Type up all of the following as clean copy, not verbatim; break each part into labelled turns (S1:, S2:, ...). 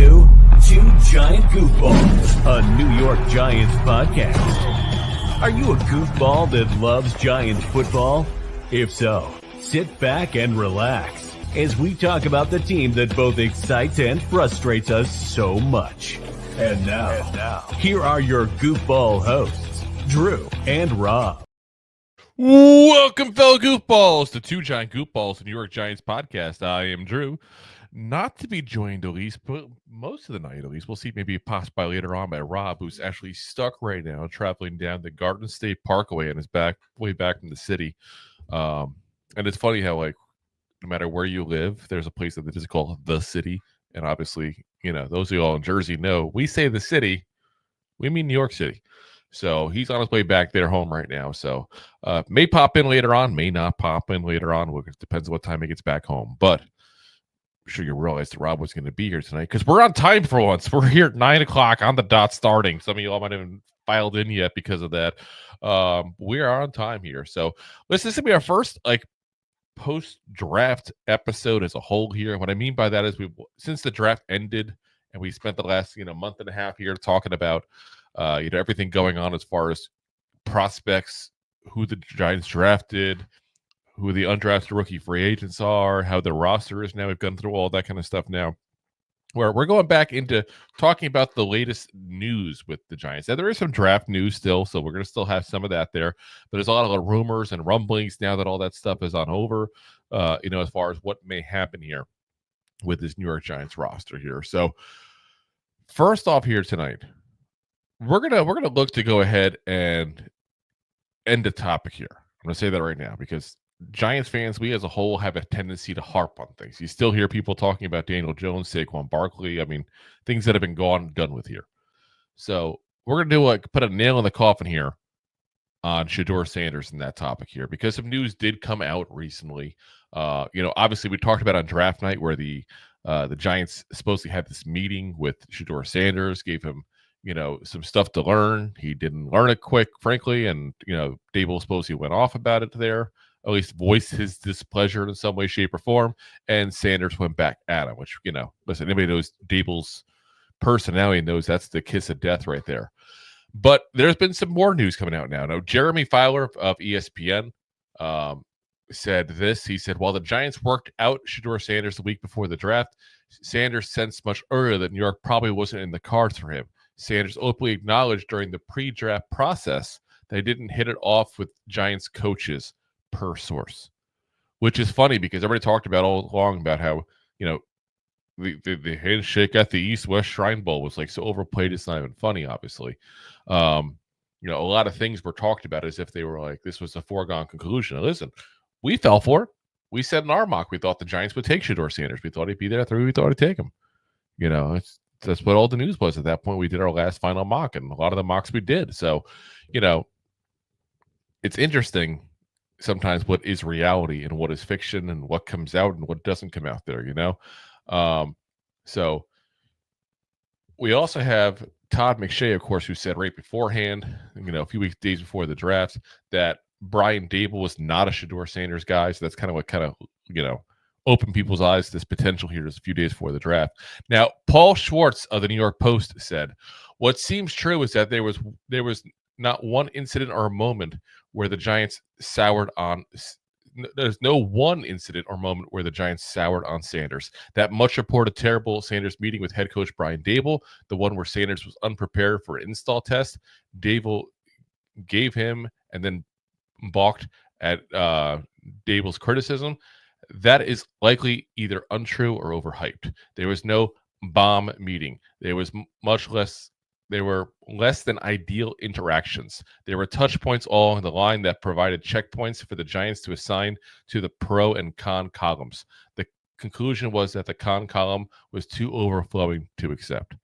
S1: to Two Giant Goofballs, a New York Giants podcast. Are you a goofball that loves Giants football? If so, sit back and relax as we talk about the team that both excites and frustrates us so much. And now, here are your goofball hosts, Drew and Rob.
S2: Welcome, fellow goofballs, to Two Giant Goofballs, the New York Giants podcast. I am Drew, not to be joined at least, but most of the night at least. We'll see, maybe possibly later on, by Rob, who's actually stuck right now, traveling down the Garden State Parkway and is way back from the city. And it's funny how, like, no matter where you live, there's a place that is called the city. And obviously, you know, those of you all in Jersey know, we say the city, we mean New York City. So he's on his way back there home right now. So may pop in later on, may not pop in later on. It depends on what time he gets back home. But I'm sure you realized that Rob was going to be here tonight because we're on time for once. We're here at 9 o'clock on the dot starting. Some of you all might have even filed in yet because of that. We are on time here. So this is going to be our first post-draft episode as a whole here. What I mean by that is since the draft ended and we spent the last month and a half here talking about everything going on as far as prospects, who the Giants drafted, who the undrafted rookie free agents are, how the roster is now. We've gone through all that kind of stuff now, where we're going back into talking about the latest news with the Giants. Now, there is some draft news still, so we're going to still have some of that there, but there's a lot of rumors and rumblings now that all that stuff is on over, as far as what may happen here with this New York Giants roster here. So first off here tonight, we're gonna look to go ahead and end the topic here. I'm gonna say that right now because Giants fans, we as a whole have a tendency to harp on things. You still hear people talking about Daniel Jones, Saquon Barkley. I mean, things that have been gone and done with here. So we're gonna put a nail in the coffin here on Shedeur Sanders in that topic here because some news did come out recently. Obviously we talked about on draft night where the Giants supposedly had this meeting with Shedeur Sanders, gave him some stuff to learn. He didn't learn it quick, frankly, and Daboll supposedly went off about it there, at least voiced his displeasure in some way, shape, or form, and Sanders went back at him, which, listen, anybody knows Daboll's personality knows that's the kiss of death right there. But there's been some more news coming out now. Now, Jeremy Fowler of ESPN said this. He said, while the Giants worked out Shedeur Sanders the week before the draft, Sanders sensed much earlier that New York probably wasn't in the cards for him. Sanders openly acknowledged during the pre-draft process that he didn't hit it off with Giants coaches, per source. Which is funny because everybody talked about all along about how, the handshake at the East-West Shrine Bowl was so overplayed it's not even funny, obviously. A lot of things were talked about as if they were this was a foregone conclusion. Now, listen, we fell for it. We said in our mock we thought the Giants would take Shedeur Sanders. We thought he'd be there at 3. We thought he'd take him. That's what all the news was at that point. We did our last final mock, and a lot of the mocks we did. So, it's interesting sometimes what is reality and what is fiction and what comes out and what doesn't come out there, So we also have Todd McShay, of course, who said right beforehand, a few days before the draft, that Brian Daboll was not a Shedeur Sanders guy. So that's kind of what open people's eyes to this potential here just a few days before the draft. Now, Paul Schwartz of the New York Post said, what seems true is that there was not one incident or a moment where the Giants soured on there's no one incident or moment where the Giants soured on Sanders. That much reported terrible Sanders meeting with head coach Brian Daboll, the one where Sanders was unprepared for an install test, Daboll gave him and then balked at Daboll's criticism. That is likely either untrue or overhyped. There was no bomb meeting. There was there were less than ideal interactions. There were touch points all along the line that provided checkpoints for the Giants to assign to the pro and con columns. The conclusion was that the con column was too overflowing to accept.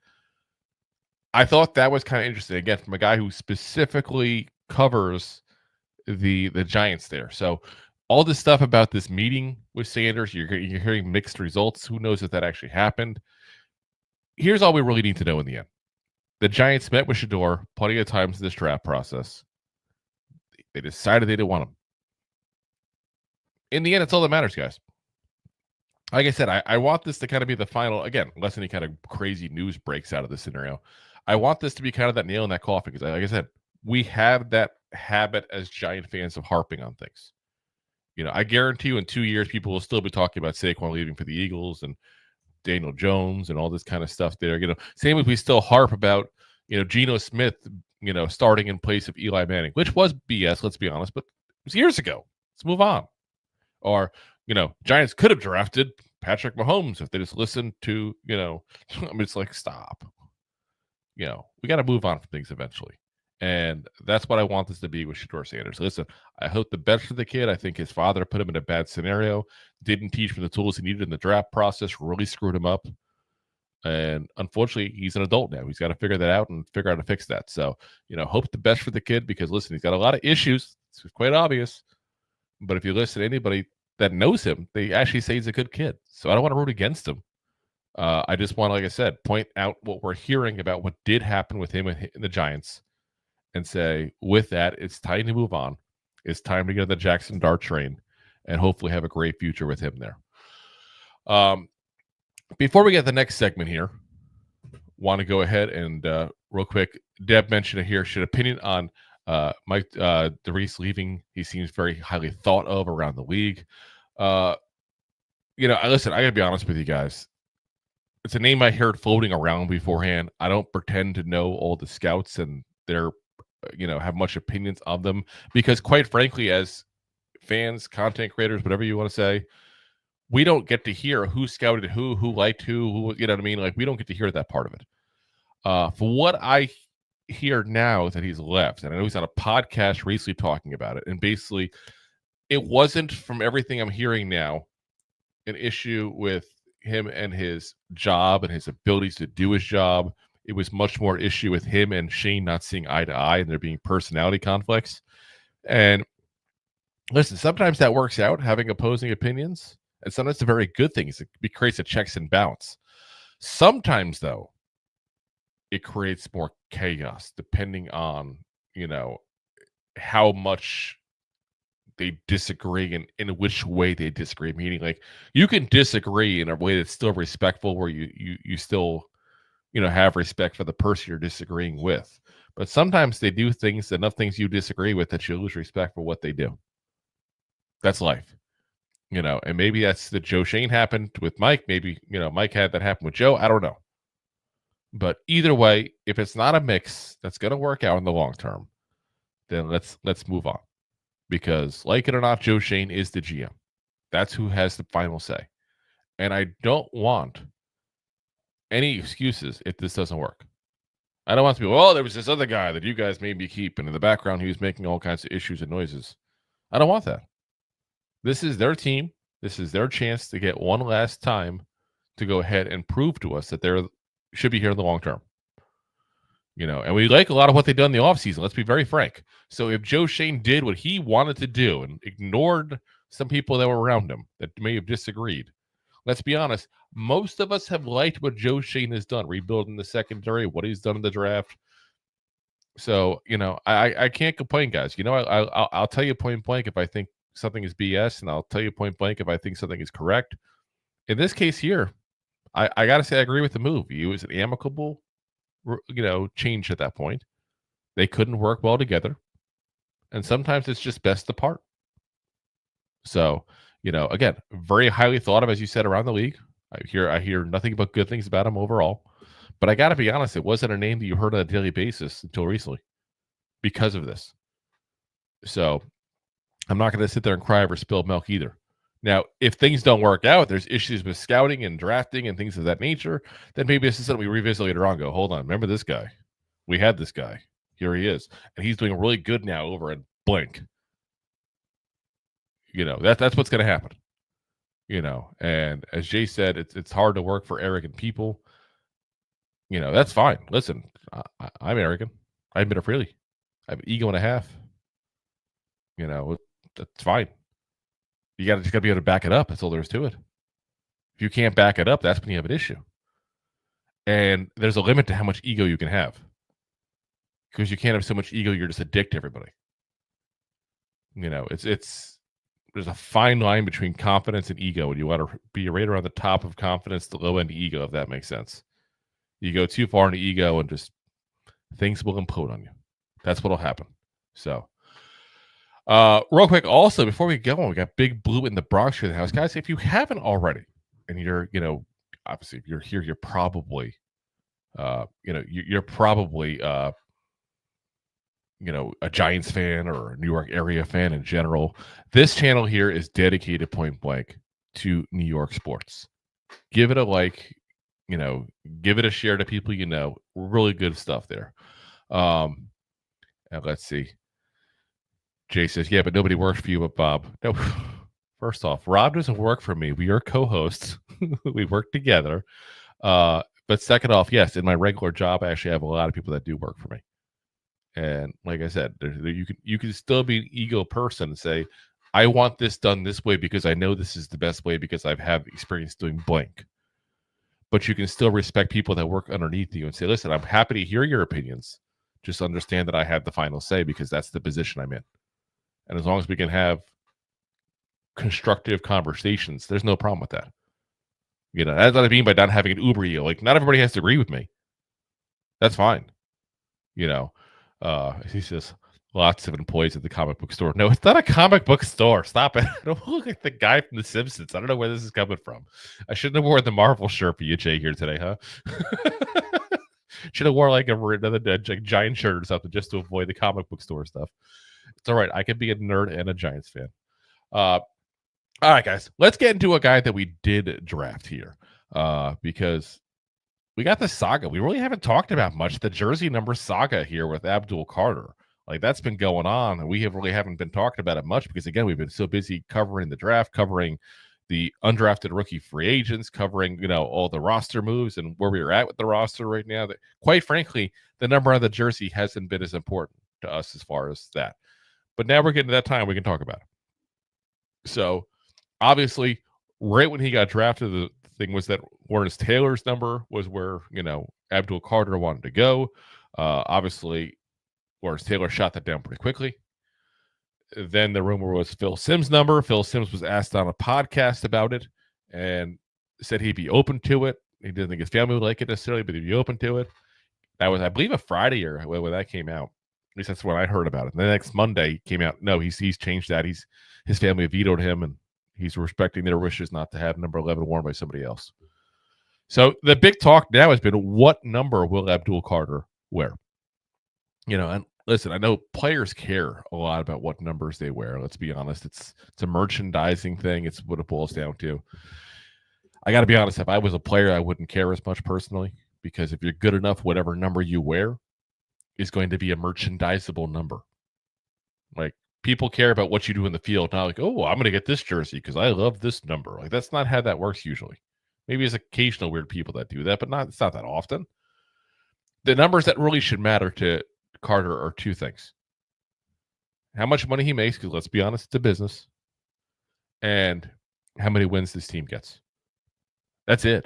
S2: I thought that was kind of interesting, again, from a guy who specifically covers the Giants there. So all this stuff about this meeting with Sanders, you're hearing mixed results. Who knows if that actually happened? Here's all we really need to know in the end. The Giants met with Shedeur plenty of times in this draft process. They decided they didn't want him. In the end, it's all that matters, guys. like I said, I want this to kind of be the final, again, unless any kind of crazy news breaks out of this scenario. I want this to be kind of that nail in that coffin because, like I said, we have that habit as Giant fans of harping on things. I guarantee you in 2 years, people will still be talking about Saquon leaving for the Eagles and Daniel Jones and all this kind of stuff there. Same as we still harp about, Geno Smith, starting in place of Eli Manning, which was BS, let's be honest, but it was years ago. Let's move on. Or, Giants could have drafted Patrick Mahomes if they just listened to, it's like, stop. We got to move on from things eventually. And that's what I want this to be with Shedeur Sanders. Listen, I hope the best for the kid. I think his father put him in a bad scenario, didn't teach him the tools he needed in the draft process, really screwed him up. And unfortunately, he's an adult now. He's got to figure that out and figure out how to fix that. So, hope the best for the kid because, listen, he's got a lot of issues. It's quite obvious. But if you listen to anybody that knows him, they actually say he's a good kid. So I don't want to root against him. I just want to, like I said, point out what we're hearing about what did happen with him in the Giants and say, with that, it's time to move on. It's time to get on the Jaxson dart train and hopefully have a great future with him there. Before we get the next segment here, want to go ahead and real quick, Deb mentioned it here. Should opinion on Mike DeReese leaving. He seems very highly thought of around the league. Listen, I got to be honest with you guys. It's a name I heard floating around beforehand. I don't pretend to know all the scouts and their, have much opinions of them because, quite frankly, as fans, content creators, whatever you want to say, we don't get to hear who scouted who liked who, you know what I mean? Like, we don't get to hear that part of it. For what I hear now that he's left, and I know he's on a podcast recently talking about it, and basically it wasn't, from everything I'm hearing now, an issue with him and his job and his abilities to do his job. It was much more issue with him and Shane not seeing eye to eye and there being personality conflicts. And listen, sometimes that works out, having opposing opinions, and sometimes it's a very good thing. It creates a checks and balance. Sometimes, though, it creates more chaos depending on, how much they disagree and in which way they disagree. Meaning, like, you can disagree in a way that's still respectful, where you still, have respect for the person you're disagreeing with. But sometimes they do things, enough things you disagree with, that you lose respect for what they do. That's life. And maybe that's the Joe Shane happened with Mike. Maybe, Mike had that happen with Joe. I don't know. But either way, if it's not a mix that's going to work out in the long term, then let's move on. Because, like it or not, Joe Shane is the GM. That's who has the final say. And I don't want any excuses if this doesn't work. I don't want to be, well, there was this other guy that you guys made me keep, and in the background he was making all kinds of issues and noises. I don't want that. This is their team. This is their chance to get one last time to go ahead and prove to us that they should be here in the long term. And we like a lot of what they've done in the offseason. Let's be very frank. So if Joe Shane did what he wanted to do and ignored some people that were around him that may have disagreed, let's be honest, most of us have liked what Joe Shane has done, rebuilding the secondary, what he's done in the draft. So, I can't complain, guys. I'll tell you point blank if I think something is BS, and I'll tell you point blank if I think something is correct. In this case here, I got to say I agree with the move. It was an amicable, change at that point. They couldn't work well together, and sometimes it's just best to part. So, again, very highly thought of, as you said, around the league. I hear nothing but good things about him overall. But I got to be honest, it wasn't a name that you heard on a daily basis until recently because of this. So I'm not going to sit there and cry over spilled milk either. Now, if things don't work out, there's issues with scouting and drafting and things of that nature, then maybe this is something we revisit later on. Go, hold on, remember this guy? We had this guy. Here he is. And he's doing really good now over at blank. That's what's going to happen. And as Jay said, it's hard to work for arrogant people. That's fine. Listen, I'm arrogant. I admit it freely. I have an ego and a half. That's fine. You just got to be able to back it up. That's all there is to it. If you can't back it up, that's when you have an issue. And there's a limit to how much ego you can have. Because you can't have so much ego, you're just a dick to everybody. It's there's a fine line between confidence and ego, and you want to be right around the top of confidence, the low end ego, if that makes sense. You go too far into ego and just things will implode on you. That's what'll happen. So, real quick, also before we go on, we got Big Blue in the Bronx here in the house, guys. If you haven't already, and you're, obviously if you're here, you're probably, you're probably, a Giants fan or a New York area fan in general. This channel here is dedicated point blank to New York sports. Give it a like, give it a share to people really good stuff there. And let's see. Jay says, yeah, but nobody works for you but Bob. No, first off, Rob doesn't work for me. We are co-hosts. We work together. But second off, yes, in my regular job, I actually have a lot of people that do work for me. And like I said, you can still be an ego person and say, I want this done this way because I know this is the best way because I've had experience doing blank. But you can still respect people that work underneath you and say, listen, I'm happy to hear your opinions. Just understand that I have the final say because that's the position I'm in. And as long as we can have constructive conversations, there's no problem with that. That's what I mean by not having an uber ego. Like, not everybody has to agree with me. That's fine. He says, lots of employees at the comic book store. No, it's not a comic book store. Stop it. I don't look like the guy from The Simpsons. I don't know where this is coming from. I shouldn't have worn the Marvel shirt for you, Jay, here today, huh? Should have wore like another Giant shirt or something just to avoid the comic book store stuff. It's all right. I can be a nerd and a Giants fan. All right, guys. Let's get into a guy that we did draft here because we got the saga. We really haven't talked about much. The jersey number saga here with Abdul Carter. Like, that's been going on, and we haven't been talking about it much because, again, we've been so busy covering the draft, covering the undrafted rookie free agents, covering, all the roster moves and where we are at with the roster right now. That, quite frankly, the number on the jersey hasn't been as important to us as far as that. But now we're getting to that time we can talk about it. So, obviously, right when he got drafted, the thing was that Lawrence Taylor's number was where, Abdul Carter wanted to go. Obviously, Lawrence Taylor shot that down pretty quickly. Then the rumor was Phil Simms' number. Phil Simms was asked on a podcast about it and said he'd be open to it. He didn't think his family would like it necessarily, but he'd be open to it. That was, I believe, a Friday or when that came out. At least that's when I heard about it. And the next Monday came out. No, he's changed that. His family vetoed him, and he's respecting their wishes not to have number 11 worn by somebody else. So the big talk now has been, what number will Abdul Carter wear? And listen, I know players care a lot about what numbers they wear. Let's be honest. It's a merchandising thing. It's what it boils down to. I got to be honest. If I was a player, I wouldn't care as much personally, because if you're good enough, whatever number you wear is going to be a merchandisable number. Like, people care about what you do in the field, not like, oh, I'm going to get this jersey because I love this number. Like, that's not how that works usually. Maybe there's occasional weird people that do that, but it's not that often. The numbers that really should matter to Carter are two things: how much money he makes, because let's be honest, it's a business, and how many wins this team gets. That's it.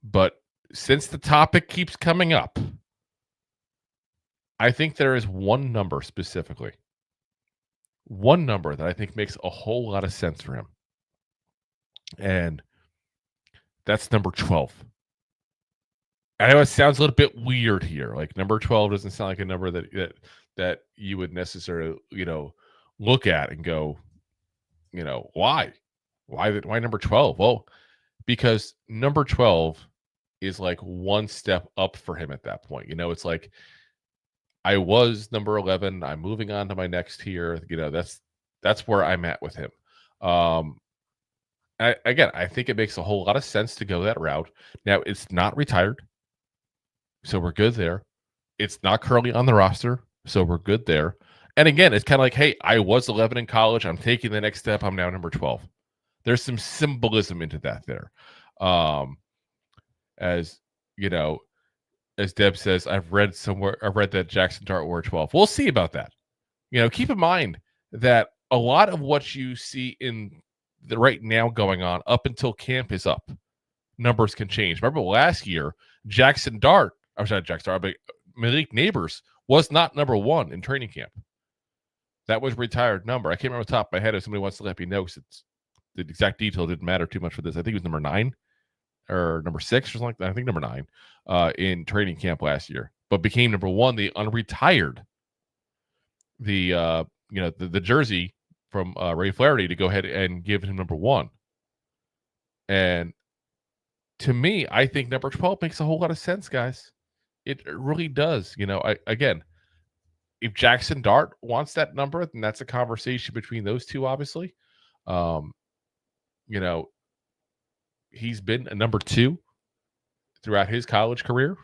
S2: But since the topic keeps coming up, I think there is one number specifically, one number that I think makes a whole lot of sense for him, and that's number 12. I know it sounds a little bit weird here. Like, number 12 doesn't sound like a number that you would necessarily, look at and go, why number 12? Well, because number 12 is like one step up for him at that point. It's like, I was number 11. I'm moving on to my next tier. That's where I'm at with him. I think it makes a whole lot of sense to go that route. Now, it's not retired, so we're good there. It's not currently on the roster, so we're good there. And again, it's kind of like, hey, I was 11 in college. I'm taking the next step. I'm now number 12. There's some symbolism into that there. As Deb says, I've read that Jaxson Dart wore 12. We'll see about that. Keep in mind that a lot of what you see in the right now going on up until camp is up, numbers can change. Remember last year, Malik Neighbors was not number 1 in training camp. that was a retired number. I can't remember the top of my head. If somebody wants to let me know, because the exact detail didn't matter too much for this. I think it was number 9 or number 6 or something like that. I think number 9 in training camp last year, but became number 1. They unretired the jersey from Ray Flaherty to go ahead and give him number 1. And to me, I think number 12 makes a whole lot of sense, guys. It really does. Again, if Jaxson Dart wants that number, then that's a conversation between those two, obviously. He's been a number 2 throughout his college career,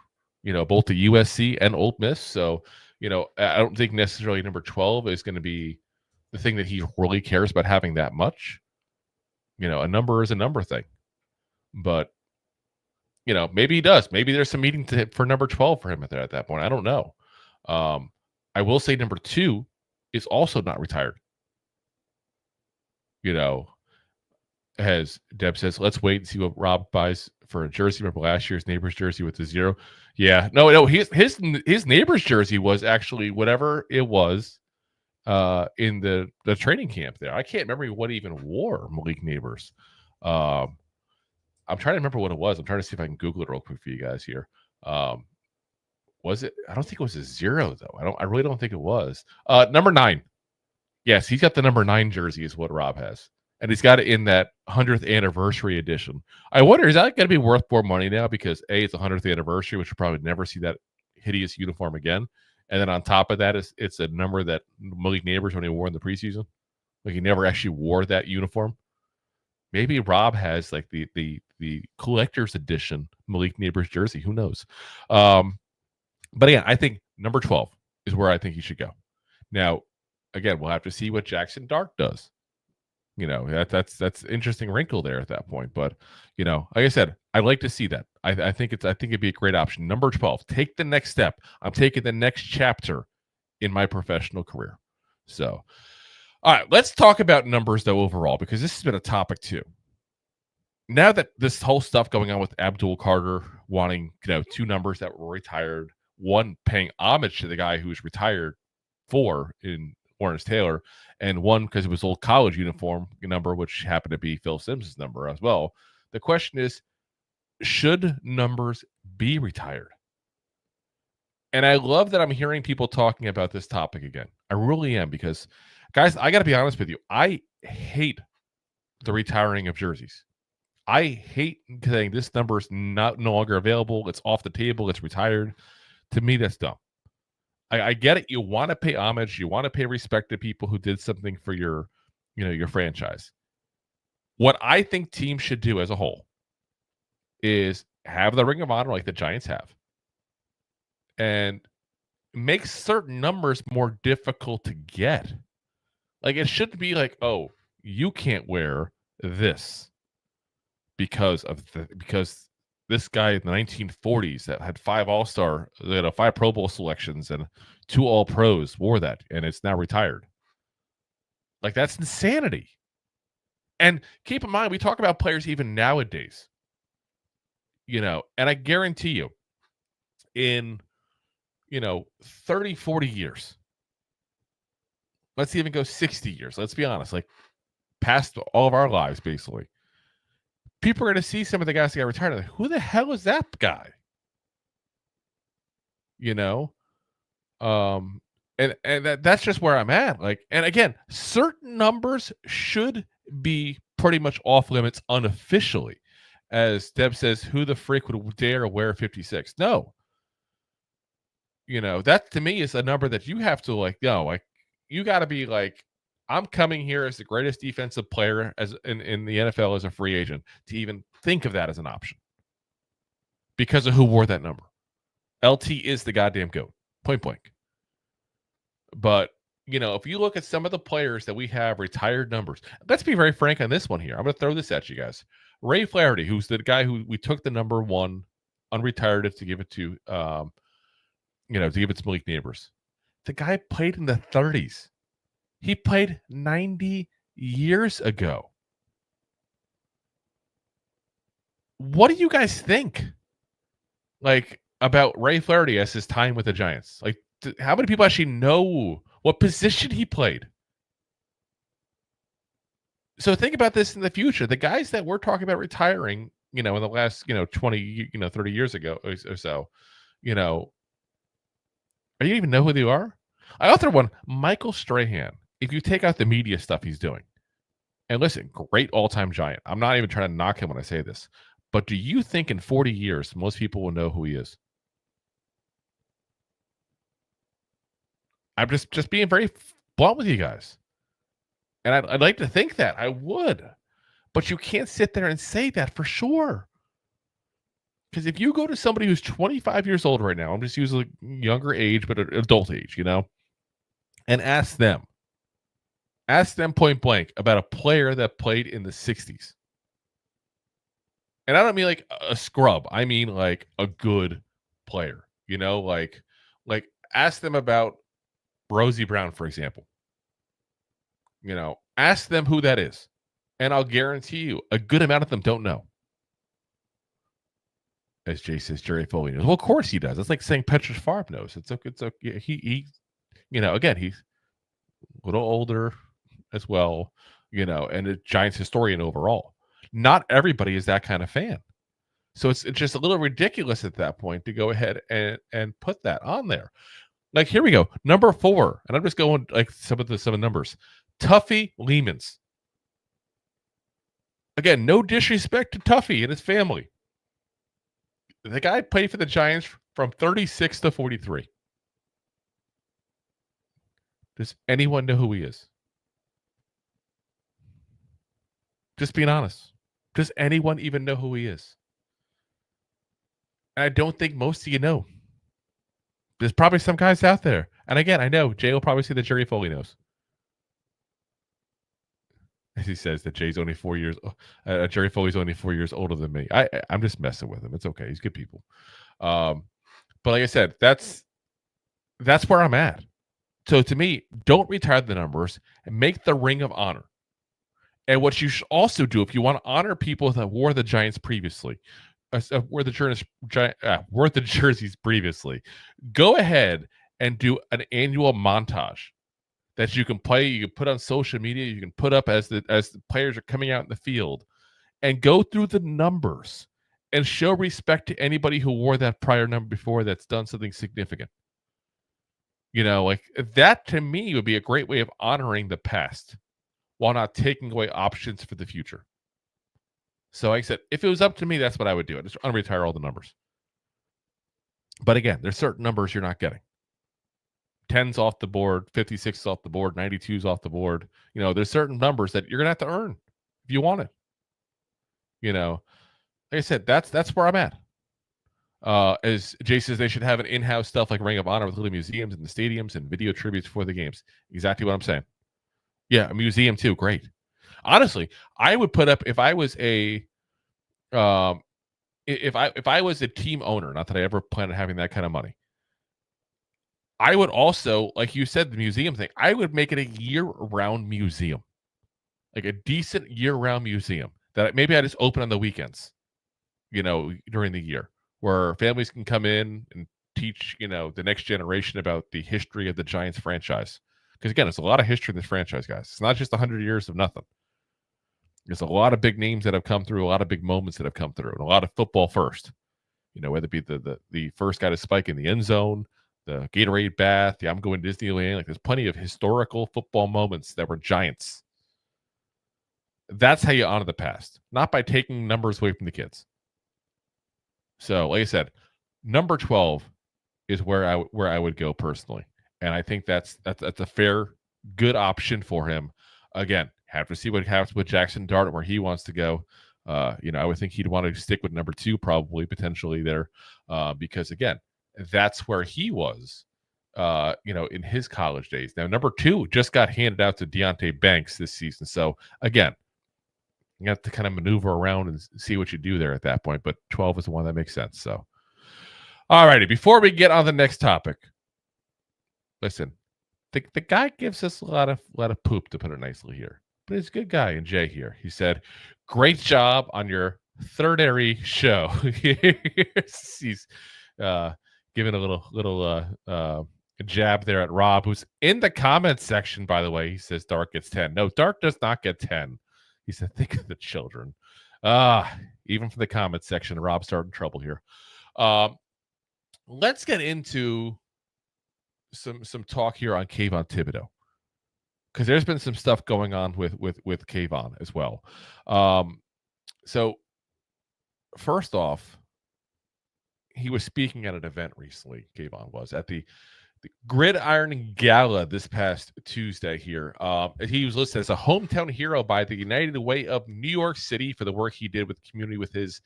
S2: both at USC and Ole Miss. So, I don't think necessarily number 12 is going to be the thing that he really cares about having that much. A number is a number thing. But, maybe he does. Maybe there's some meeting for number 12 for him at that point. I don't know. I will say number 2 is also not retired. As Deb says, let's wait and see what Rob buys for a jersey. Remember last year's neighbor's jersey with the 0? Yeah. No, his neighbor's jersey was actually whatever it was in the training camp there. I can't remember what he even wore, Malik Neighbors. I'm trying to remember what it was. I'm trying to see if I can Google it real quick for you guys here. Was it? I don't think it was a 0 though. I really don't think it was. Number 9. Yes, he's got the number 9 jersey is what Rob has. And he's got it in that 100th anniversary edition. I wonder, is that going to be worth more money now? Because A, it's 100th anniversary, which we'll probably never see that hideous uniform again. And then on top of that, it's a number that Malik Neighbors only wore in the preseason. Like he never actually wore that uniform. Maybe Rob has like the collector's edition Malik Neighbors jersey. Who knows? But again, I think number 12 is where I think he should go. Now, again, we'll have to see what Jaxson Dart does. That's an interesting wrinkle there at that point. But, like I said, I'd like to see that. I think it'd be a great option. Number 12, take the next step. I'm taking the next chapter in my professional career. So, all right, let's talk about numbers though overall, because this has been a topic too. Now that this whole stuff going on with Abdul Carter wanting, 2 numbers that were retired, one paying homage to the guy who was retired in Lawrence Taylor, and one because it was old college uniform number, which happened to be Phil Simms' number as well. The question is, should numbers be retired? And I love that I'm hearing people talking about this topic again. I really am, because, guys, I got to be honest with you. I hate the retiring of jerseys. I hate saying this number is no longer available. It's off the table. It's retired. To me, that's dumb. I get it. You want to pay homage. You want to pay respect to people who did something for your franchise. What I think teams should do as a whole is have the Ring of Honor like the Giants have, and make certain numbers more difficult to get. Like, it shouldn't be like, oh, you can't wear this because this guy in the 1940s that had 5 All-Star, 5 Pro Bowl selections and 2 All-Pros wore that, and it's now retired. Like, that's insanity. And keep in mind, we talk about players even nowadays, and I guarantee you, in, 30, 40 years, let's even go 60 years, let's be honest, like past all of our lives, basically, people are going to see some of the guys that got retired. Like, who the hell is that guy? And that's just where I'm at. Like, and again, certain numbers should be pretty much off limits unofficially. As Deb says, who the frick would dare wear 56? No. That to me is a number that you have to you got to be like, I'm coming here as the greatest defensive player in the NFL as a free agent to even think of that as an option because of who wore that number. LT is the goddamn GOAT, point blank. But, if you look at some of the players that we have retired numbers, let's be very frank on this one here. I'm going to throw this at you guys. Ray Flaherty, who's the guy who we took the number 1, unretired it to give it to, to give it to Malik Neighbors. The guy played in the 30s. He played 90 years ago. What do you guys think? Like, about Ray Flaherty as his time with the Giants? Like, how many people actually know what position he played? So think about this in the future. The guys that we're talking about retiring, in the last, 20, 30 years ago or so, are you even know who they are? I authored one, Michael Strahan. If you take out the media stuff he's doing, and listen, great all-time Giant. I'm not even trying to knock him when I say this, but do you think in 40 years most people will know who he is? I'm just being very blunt with you guys, and I'd like to think that I would, but you can't sit there and say that for sure. Because if you go to somebody who's 25 years old right now, I'm just using a younger age, but an adult age, and ask them point blank about a player that played in the 60s. And I don't mean like a scrub. I mean like a good player, like ask them about Rosie Brown, for example. Ask them who that is. And I'll guarantee you a good amount of them don't know. As Jay says, Jerry Foley knows. Well, of course he does. It's like saying Petrus Favre knows. It's okay. He again, he's a little older as well, and a Giants historian overall. Not everybody is that kind of fan. So it's just a little ridiculous at that point to go ahead and put that on there. Like, here we go. Number 4. And I'm just going like some of the numbers. Tuffy Lehmans. Again, no disrespect to Tuffy and his family. The guy played for the Giants from 36 to 43. Does anyone know who he is? Just being honest. Does anyone even know who he is? And I don't think most of you know. There's probably some guys out there. And again, I know Jay will probably say that Jerry Foley knows. As he says that Jay's only 4 years, Jerry Foley's only 4 years older than me. I'm just messing with him. It's okay. He's good people. But like I said, that's where I'm at. So to me, don't retire the numbers and make the Ring of Honor. And what you should also do, if you want to honor people that wore the Giants previously, wore the jerseys previously, go ahead and do an annual montage that you can play. You can put on social media. You can put up as the players are coming out in the field, and go through the numbers and show respect to anybody who wore that prior number before that's done something significant. Like that to me would be a great way of honoring the past while not taking away options for the future. So like I said, if it was up to me, that's what I would do. I just unretire all the numbers. But again, there's certain numbers you're not getting. 10's off the board, 56's off the board, 92's off the board. There's certain numbers that you're going to have to earn if you want it. Like I said, that's where I'm at. As Jay says, they should have an in-house stuff like Ring of Honor with little museums in the stadiums and video tributes for the games. Exactly what I'm saying. Yeah, a museum too. Great. Honestly, I would put up if I was a if I was a team owner, not that I ever plan on having that kind of money. I would also, like you said, the museum thing, I would make it a year-round museum. Like a decent year-round museum that maybe I just open on the weekends, during the year, where families can come in and teach, the next generation about the history of the Giants franchise. Because again, it's a lot of history in this franchise, guys. It's not just 100 years of nothing. There's a lot of big names that have come through, a lot of big moments that have come through, and a lot of football first. Whether it be the first guy to spike in the end zone, the Gatorade bath, I'm going to Disneyland. Like, there's plenty of historical football moments that were Giants. That's how you honor the past, not by taking numbers away from the kids. So, like I said, number 12 is where I would go personally, and I think that's a fair, good option for him. Again, have to see what happens with Jaxson Dart, where he wants to go. I would think he'd want to stick with number 2, probably potentially there, because again, that's where he was, in his college days. Now, number 2 just got handed out to Deonte Banks this season. So again, you have to kind of maneuver around and see what you do there at that point. But 12 is the one that makes sense. So, all righty. Before we get on the next topic, listen, the guy gives us a lot of poop, to put it nicely here. But he's a good guy. And Jay here, he said, "Great job on your third-ary show." He's giving a little jab there at Rob, who's in the comments section, by the way. He says Dart gets 10. No, Dart does not get 10. He said, think of the children. Even from the comment section, Rob starting trouble here. Let's get into some talk here on Kayvon Thibodeau, because there's been some stuff going on with Kayvon as well. So first off, he was speaking at an event recently. Kayvon was at the Gridiron Gala this past Tuesday here. He was listed as a hometown hero by the United Way of New York City for the work he did with the community with his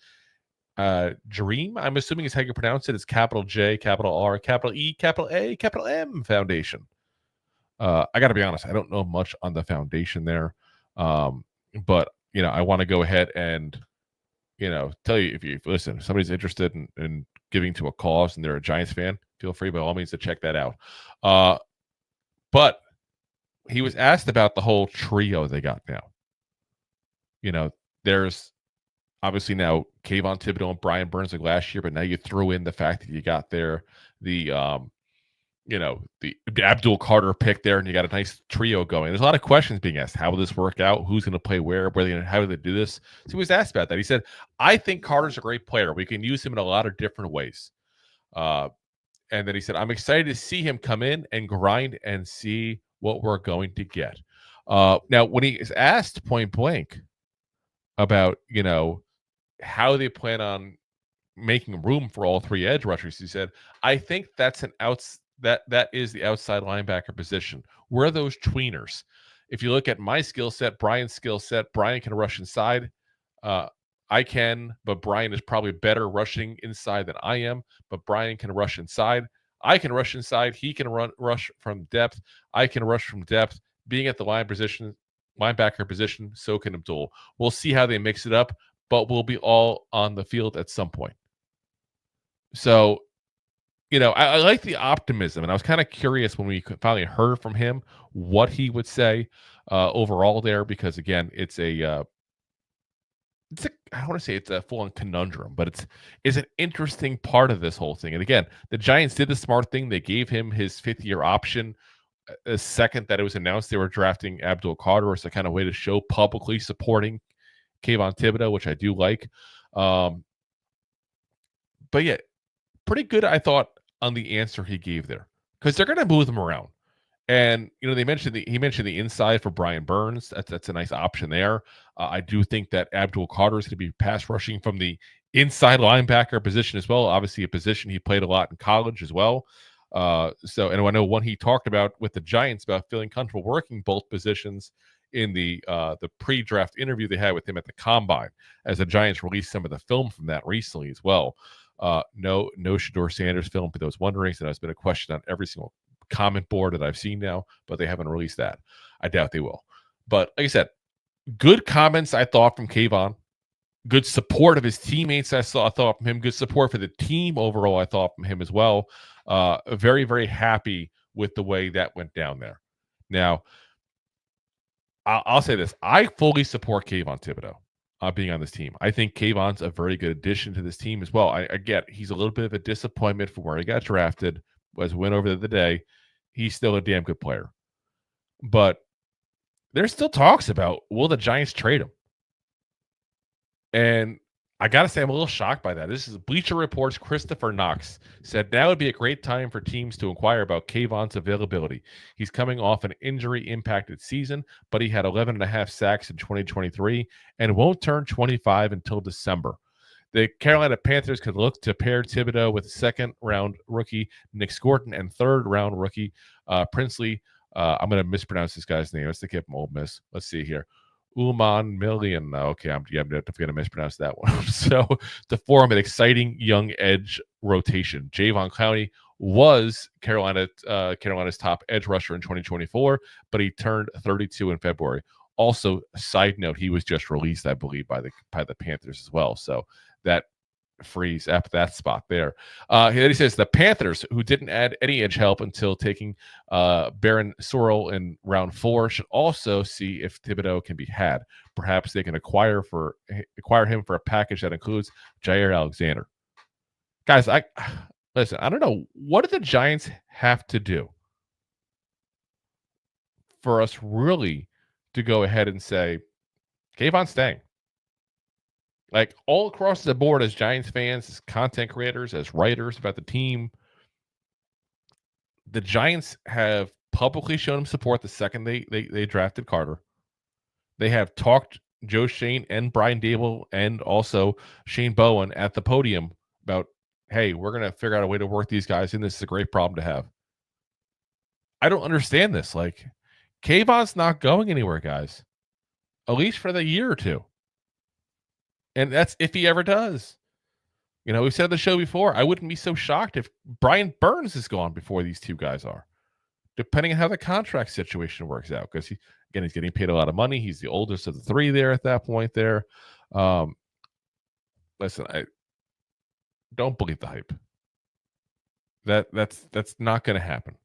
S2: Dream, I'm assuming is how you pronounce it. It's capital J, capital R, capital E, capital A, capital M Foundation. I got to be honest, I don't know much on the foundation there. But, I want to go ahead and, tell you, if listen, if somebody's interested in giving to a cause and they're a Giants fan, feel free by all means to check that out. But he was asked about the whole trio they got now. There's obviously now Kayvon Thibodeau and Brian Burns like last year, but now you throw in the fact that you got there the Abdul Carter pick there, and you got a nice trio going. There's a lot of questions being asked. How will this work out? Who's going to play where? How do they do this? So he was asked about that. He said, I think Carter's a great player. We can use him in a lot of different ways. And then he said, I'm excited to see him come in and grind and see what we're going to get. Now, when he is asked point blank about, how they plan on making room for all three edge rushers, he said, I think that's that is the outside linebacker position. We're those tweeners. If you look at my skill set, Brian's skill set, Brian can rush inside. I can, but Brian is probably better rushing inside than I am, but Brian can rush inside. I can rush inside. He can rush from depth. I can rush from depth. Being at the linebacker position, so can Abdul. We'll see how they mix it up, but we'll be all on the field at some point. So, I like the optimism, and I was kind of curious when we finally heard from him what he would say overall there, because again, I don't want to say it's a full-on conundrum, but it's an interesting part of this whole thing. And again, the Giants did the smart thing. They gave him his fifth-year option the second that it was announced they were drafting Abdul Carter. It's a kind of way to show publicly supporting Kayvon Thibodeau, which I do like. But yeah, pretty good, I thought, on the answer he gave there, because they're going to move them around. And, he mentioned the inside for Brian Burns. That's a nice option there. I do think that Abdul Carter is going to be pass rushing from the inside linebacker position as well. Obviously, a position he played a lot in college as well. And I know one he talked about with the Giants about feeling comfortable working both positions in the pre-draft interview they had with him at the Combine, as the Giants released some of the film from that recently as well. No Shedeur Sanders film for those wondering. So that's been a question on every single comment board that I've seen now, but they haven't released that. I doubt they will. But like I said, good comments, I thought, from Kayvon. Good support of his teammates, I thought from him. Good support for the team overall, I thought, from him as well. Very, very happy with the way that went down there. Now, I'll say this. I fully support Kayvon Thibodeau being on this team. I think Kayvon's a very good addition to this team as well. I get he's a little bit of a disappointment from where he got drafted. As we went over the day, he's still a damn good player. But there's still talks about, will the Giants trade him? And I got to say, I'm a little shocked by that. This is Bleacher Report's Christopher Knox said, now would be a great time for teams to inquire about Kayvon's availability. He's coming off an injury-impacted season, but he had 11.5 sacks in 2023 and won't turn 25 until December. The Carolina Panthers could look to pair Thibodeau with second-round rookie Nick Scorton and third-round rookie Princely. I'm going to mispronounce this guy's name. Let's think of Ole Miss. Let's see here. Uman Million. Okay, I'm going to mispronounce that one. So to form an exciting young edge rotation. Javon Clowney was Carolina's top edge rusher in 2024, but he turned 32 in February. Also, a side note, he was just released, I believe, by the Panthers as well. So that frees up that spot there. He says the Panthers, who didn't add any edge help until taking Baron Sorrell in round 4, should also see if Thibodeau can be had. Perhaps they can acquire him for a package that includes Jair Alexander. Guys, listen. I don't know, what do the Giants have to do for us really to go ahead and say, Kayvon's staying. Like all across the board, as Giants fans, as content creators, as writers about the team, the Giants have publicly shown him support the second they drafted Carter. They have talked Joe Schoen and Brian Daboll and also Shane Bowen at the podium about, hey, we're going to figure out a way to work these guys in. This is a great problem to have. I don't understand this. Like, Kayvon's not going anywhere, guys, at least for the year or two. And that's if he ever does. You know, we've said on the show before, I wouldn't be so shocked if Brian Burns is gone before these two guys are, depending on how the contract situation works out. Because, he's getting paid a lot of money. He's the oldest of the three there at that point there. Listen, I don't believe the hype. That's not going to happen.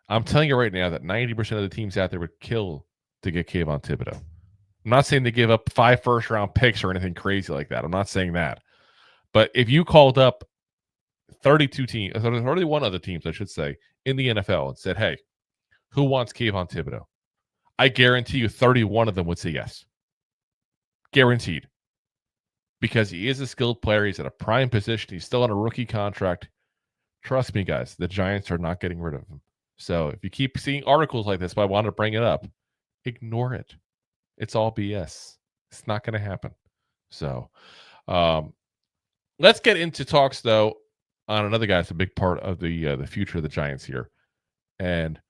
S2: I'm telling you right now that 90% of the teams out there would kill to get Kayvon Thibodeaux. I'm not saying they give up 5 first-round picks or anything crazy like that. I'm not saying that. But if you called up 31 other teams, I should say, in the NFL and said, hey, who wants Kayvon Thibodeaux? I guarantee you 31 of them would say yes. Guaranteed. Because he is a skilled player. He's at a prime position. He's still on a rookie contract. Trust me, guys, the Giants are not getting rid of him. So if you keep seeing articles like this, but I wanted to bring it up, ignore it. It's all BS. It's not going to happen. So let's get into talks, though, on another guy that's a big part of the future of the Giants here. And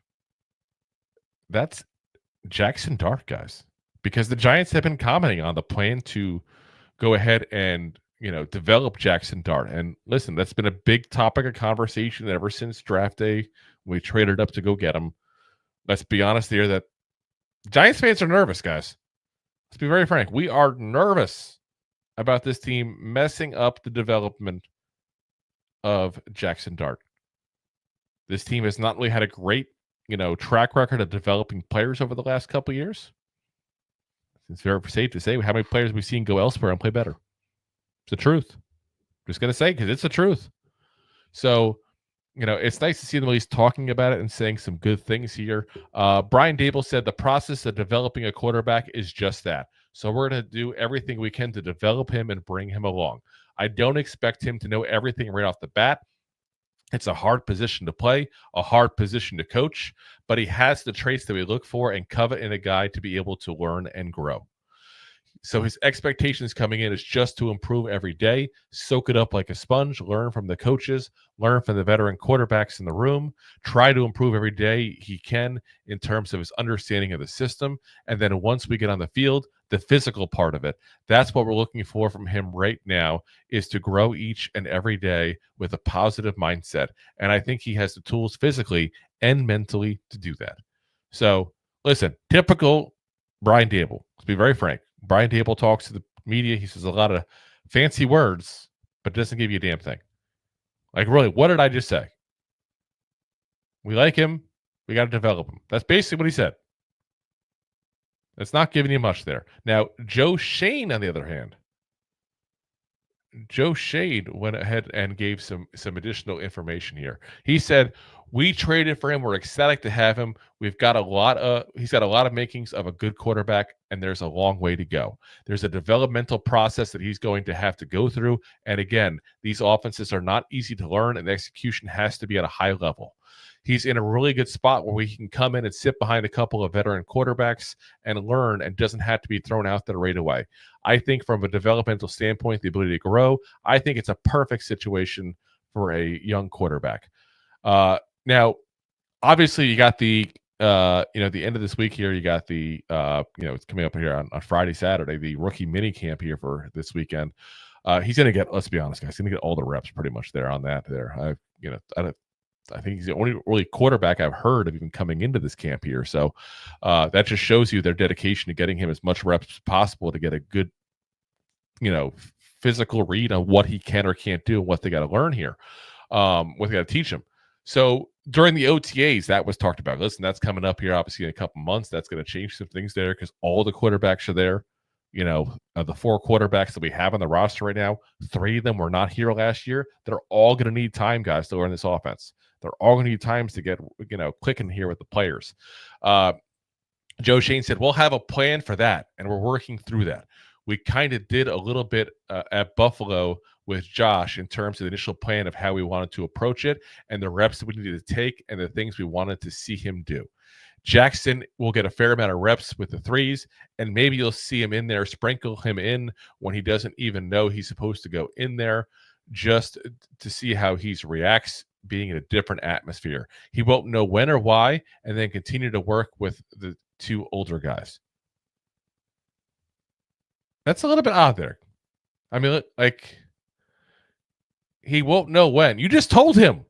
S2: that's Jaxson Dart, guys. Because the Giants have been commenting on the plan to go ahead and, develop Jaxson Dart. And listen, that's been a big topic of conversation ever since draft day. We traded up to go get him. Let's be honest here that Giants fans are nervous, guys. Let's be very frank. We are nervous about this team messing up the development of Jaxson Dart. This team has not really had a great, track record of developing players over the last couple of years. It's very safe to say how many players we've seen go elsewhere and play better. It's the truth. Just going to say, because it's the truth. So, it's nice to see them at least talking about it and saying some good things here. Brian Daboll said the process of developing a quarterback is just that. So we're going to do everything we can to develop him and bring him along. I don't expect him to know everything right off the bat. It's a hard position to play, a hard position to coach, but he has the traits that we look for and covet in a guy to be able to learn and grow. So his expectations coming in is just to improve every day, soak it up like a sponge, learn from the coaches, learn from the veteran quarterbacks in the room, try to improve every day he can in terms of his understanding of the system. And then once we get on the field, the physical part of it, that's what we're looking for from him right now, is to grow each and every day with a positive mindset. And I think he has the tools physically and mentally to do that. So listen, typical Brian Daboll. Let's be very frank. Brian Daboll talks to the media. He says a lot of fancy words, but doesn't give you a damn thing. Like, really, what did I just say? We like him. We got to develop him. That's basically what he said. That's not giving you much there. Now, Joe Schoen, on the other hand, Joe Schoen went ahead and gave some additional information here. He said, we traded for him. We're ecstatic to have him. He's got a lot of makings of a good quarterback, and there's a long way to go. There's a developmental process that he's going to have to go through. And again, these offenses are not easy to learn, and the execution has to be at a high level. He's in a really good spot where he can come in and sit behind a couple of veteran quarterbacks and learn, and doesn't have to be thrown out there right away. I think from a developmental standpoint, the ability to grow, I think it's a perfect situation for a young quarterback. Now, obviously, you got the end of this week here. You got the it's coming up here on Friday, Saturday, the rookie mini camp here for this weekend. He's going to get, let's be honest, guys, he's going to get all the reps pretty much there on that. There, I think he's the only really quarterback I've heard of even coming into this camp here. So that just shows you their dedication to getting him as much reps as possible to get a good, physical read on what he can or can't do and what they got to learn here, what they got to teach him. So during the OTAs, that was talked about. Listen, that's coming up here, obviously, in a couple months. That's going to change some things there because all the quarterbacks are there. The 4 quarterbacks that we have on the roster right now, 3 of them were not here last year. They're all going to need time, guys, to learn this offense. They're all going to need times to get, clicking here with the players. Joe Shane said, we'll have a plan for that, and we're working through that. We kind of did a little bit at Buffalo with Josh in terms of the initial plan of how we wanted to approach it and the reps that we needed to take and the things we wanted to see him do. Jaxson will get a fair amount of reps with the threes, and maybe you'll see him in there, sprinkle him in when he doesn't even know he's supposed to go in there, just to see how he reacts being in a different atmosphere. He won't know when or why, and then continue to work with the two older guys. That's a little bit odd there. I mean, like, he won't know when. You just told him.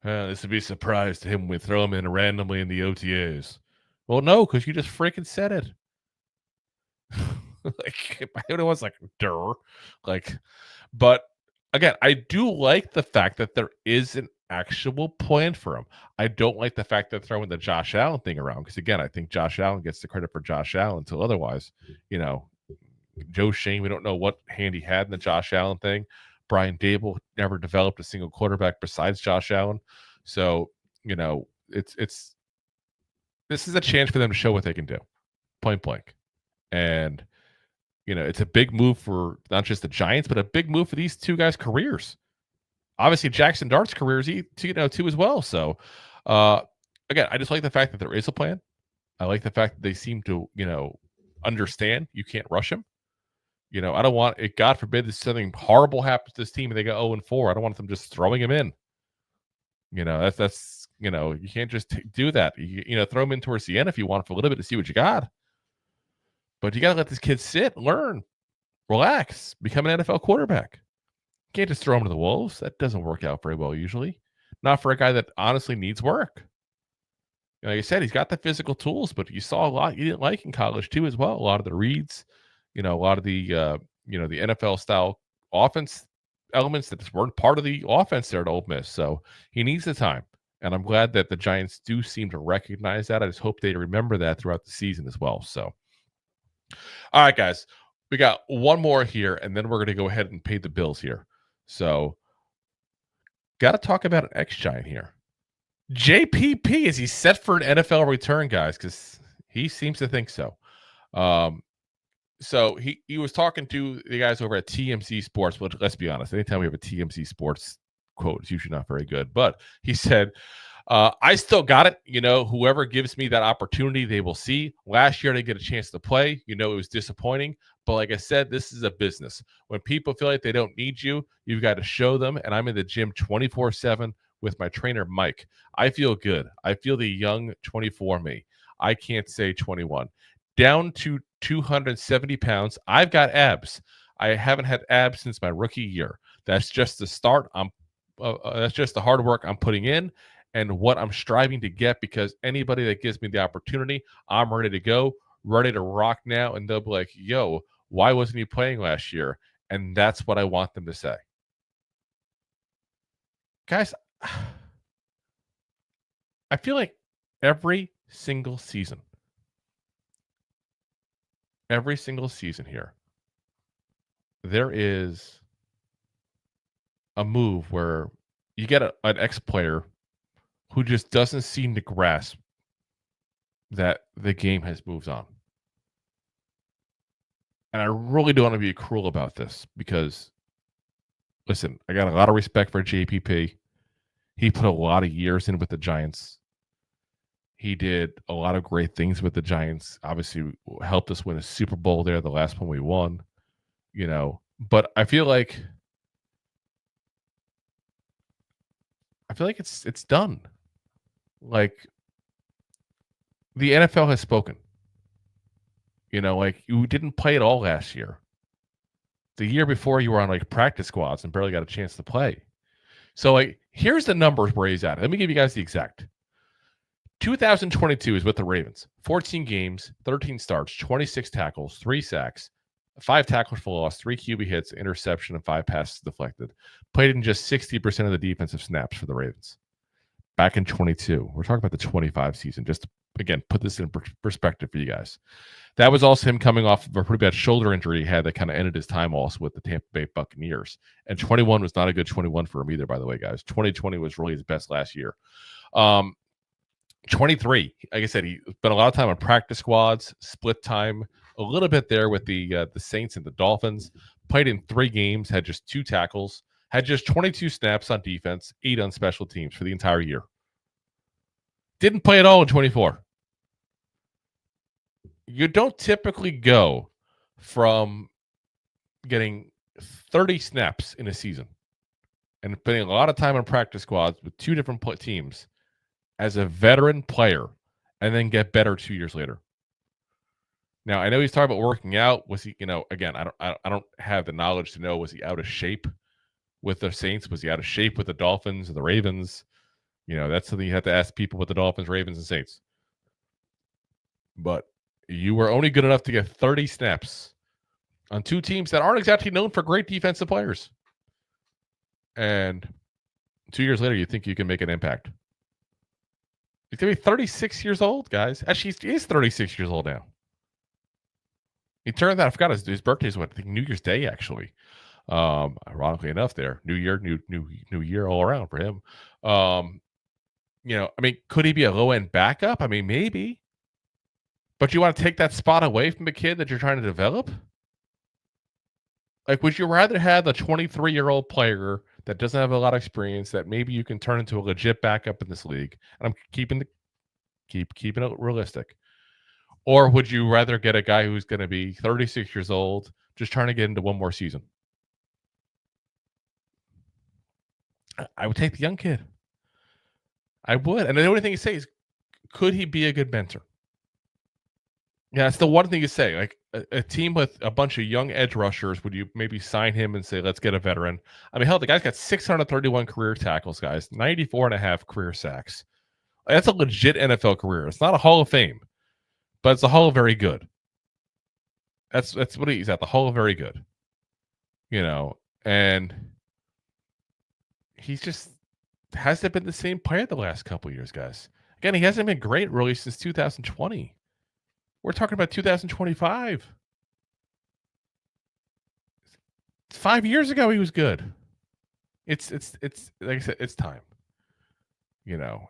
S2: This would be a surprise to him when we throw him in randomly in the OTAs. Well, no, because you just freaking said it. Like, everyone's like, durr. Like, but again, I do like the fact that there is an actual plan for him. I don't like the fact that throwing the Josh Allen thing around, because again, I think Josh Allen gets the credit for Josh Allen until otherwise. You know, Joe Shane, we don't know what hand he had in the Josh Allen thing. Brian Daboll never developed a single quarterback besides Josh Allen. So, you know, this is a chance for them to show what they can do, point blank. And, you know, it's a big move for not just the Giants, but a big move for these two guys' careers. Obviously, Jaxson Dart's career is too as well. So, again, I just like the fact that there is a plan. I like the fact that they seem to, you know, understand you can't rush him. You know, I don't want it. God forbid that something horrible happens to this team and they go 0-4. I don't want them just throwing him in. You know, that's you know, you can't just do that. You know, throw him in towards the end if you want for a little bit to see what you got. But you got to let this kid sit, learn, relax, become an NFL quarterback. You can't just throw him to the wolves. That doesn't work out very well usually. Not for a guy that honestly needs work. You know, like I said, he's got the physical tools, but you saw a lot you didn't like in college too as well. A lot of the reads. You know, a lot of the, you know, the NFL style offense elements that just weren't part of the offense there at Ole Miss. So he needs the time. And I'm glad that the Giants do seem to recognize that. I just hope they remember that throughout the season as well. So, all right, guys, we got one more here, and then we're going to go ahead and pay the bills here. So, got to talk about an ex-Giant here. JPP, is he set for an NFL return, guys? Because he seems to think so. So he was talking to the guys over at TMZ Sports, but let's be honest, anytime we have a TMZ Sports quote, it's usually not very good. But he said, I still got it. You know, whoever gives me that opportunity, they will see. Last year, I didn't get a chance to play. You know, it was disappointing. But like I said, this is a business. When people feel like they don't need you, you've got to show them. And I'm in the gym 24/7 with my trainer, Mike. I feel good. I feel the young 24 me. I can't say 21. Down to 270 pounds. I've got abs. I haven't had abs since my rookie year. That's just the start. That's just the hard work I'm putting in and what I'm striving to get, because anybody that gives me the opportunity, I'm ready to go, ready to rock now. And they'll be like, yo, why wasn't he playing last year? And that's what I want them to say. Guys, I feel like every single season here, there is a move where you get an ex-player who just doesn't seem to grasp that the game has moved on. And I really don't want to be cruel about this because, listen, I got a lot of respect for JPP. He put a lot of years in with the Giants. He did a lot of great things with the Giants. Obviously, helped us win a Super Bowl there, the last one we won. You know, but I feel like it's done. Like, the NFL has spoken. You know, like, you didn't play at all last year. The year before, you were on like practice squads and barely got a chance to play. So, like, here's the numbers where he's at. Let me give you guys the exact. 2022 is with the Ravens. 14 games, 13 starts, 26 tackles, 3 sacks, 5 tackles for loss, 3 QB hits, interception, and 5 passes deflected. Played in just 60% of the defensive snaps for the Ravens. Back in 22. We're talking about the 25 season. Just to, again, put this in perspective for you guys. That was also him coming off of a pretty bad shoulder injury he had that kind of ended his time also with the Tampa Bay Buccaneers. And 21 was not a good 21 for him either, by the way, guys. 2020 was really his best last year. 23. Like I said, he spent a lot of time on practice squads, split time a little bit there with the Saints and the Dolphins. Played in 3 games, had just 2 tackles, had just 22 snaps on defense, 8 on special teams for the entire year. Didn't play at all in 24. You don't typically go from getting 30 snaps in a season and spending a lot of time on practice squads with 2 different teams as a veteran player and then get better 2 years later. Now, I know he's talking about working out. Was he, again, I don't have the knowledge to know, was he out of shape with the Saints? Was he out of shape with the Dolphins or the Ravens? That's something you have to ask people with the Dolphins, Ravens, and Saints. But you were only good enough to get 30 snaps on 2 teams that aren't exactly known for great defensive players. And 2 years later, you think you can make an impact. He's going to be 36 years old, guys. Actually, he is 36 years old now. He turned that. I forgot his birthday's I think New Year's Day, actually. Ironically enough, there, new year, new year all around for him. Could he be a low end backup? I mean, maybe. But you want to take that spot away from the kid that you're trying to develop? Like, would you rather have a 23-year-old player that doesn't have a lot of experience that maybe you can turn into a legit backup in this league? And I'm keeping it realistic. Or would you rather get a guy who's going to be 36 years old, just trying to get into one more season? I would take the young kid. I would. And the only thing you say is, could he be a good mentor? Yeah, it's the one thing you say. Like, a team with a bunch of young edge rushers, would you maybe sign him and say, let's get a veteran? I mean, hell, the guy's got 631 career tackles, guys, 94.5 career sacks. That's a legit NFL career. It's not a Hall of Fame, but it's a Hall of Very Good. That's what he's at, the Hall of Very Good. And he's just hasn't been the same player the last couple of years, guys. Again, he hasn't been great really since 2020. We're talking about 2025. 5 years ago, he was good. It's like I said, it's time.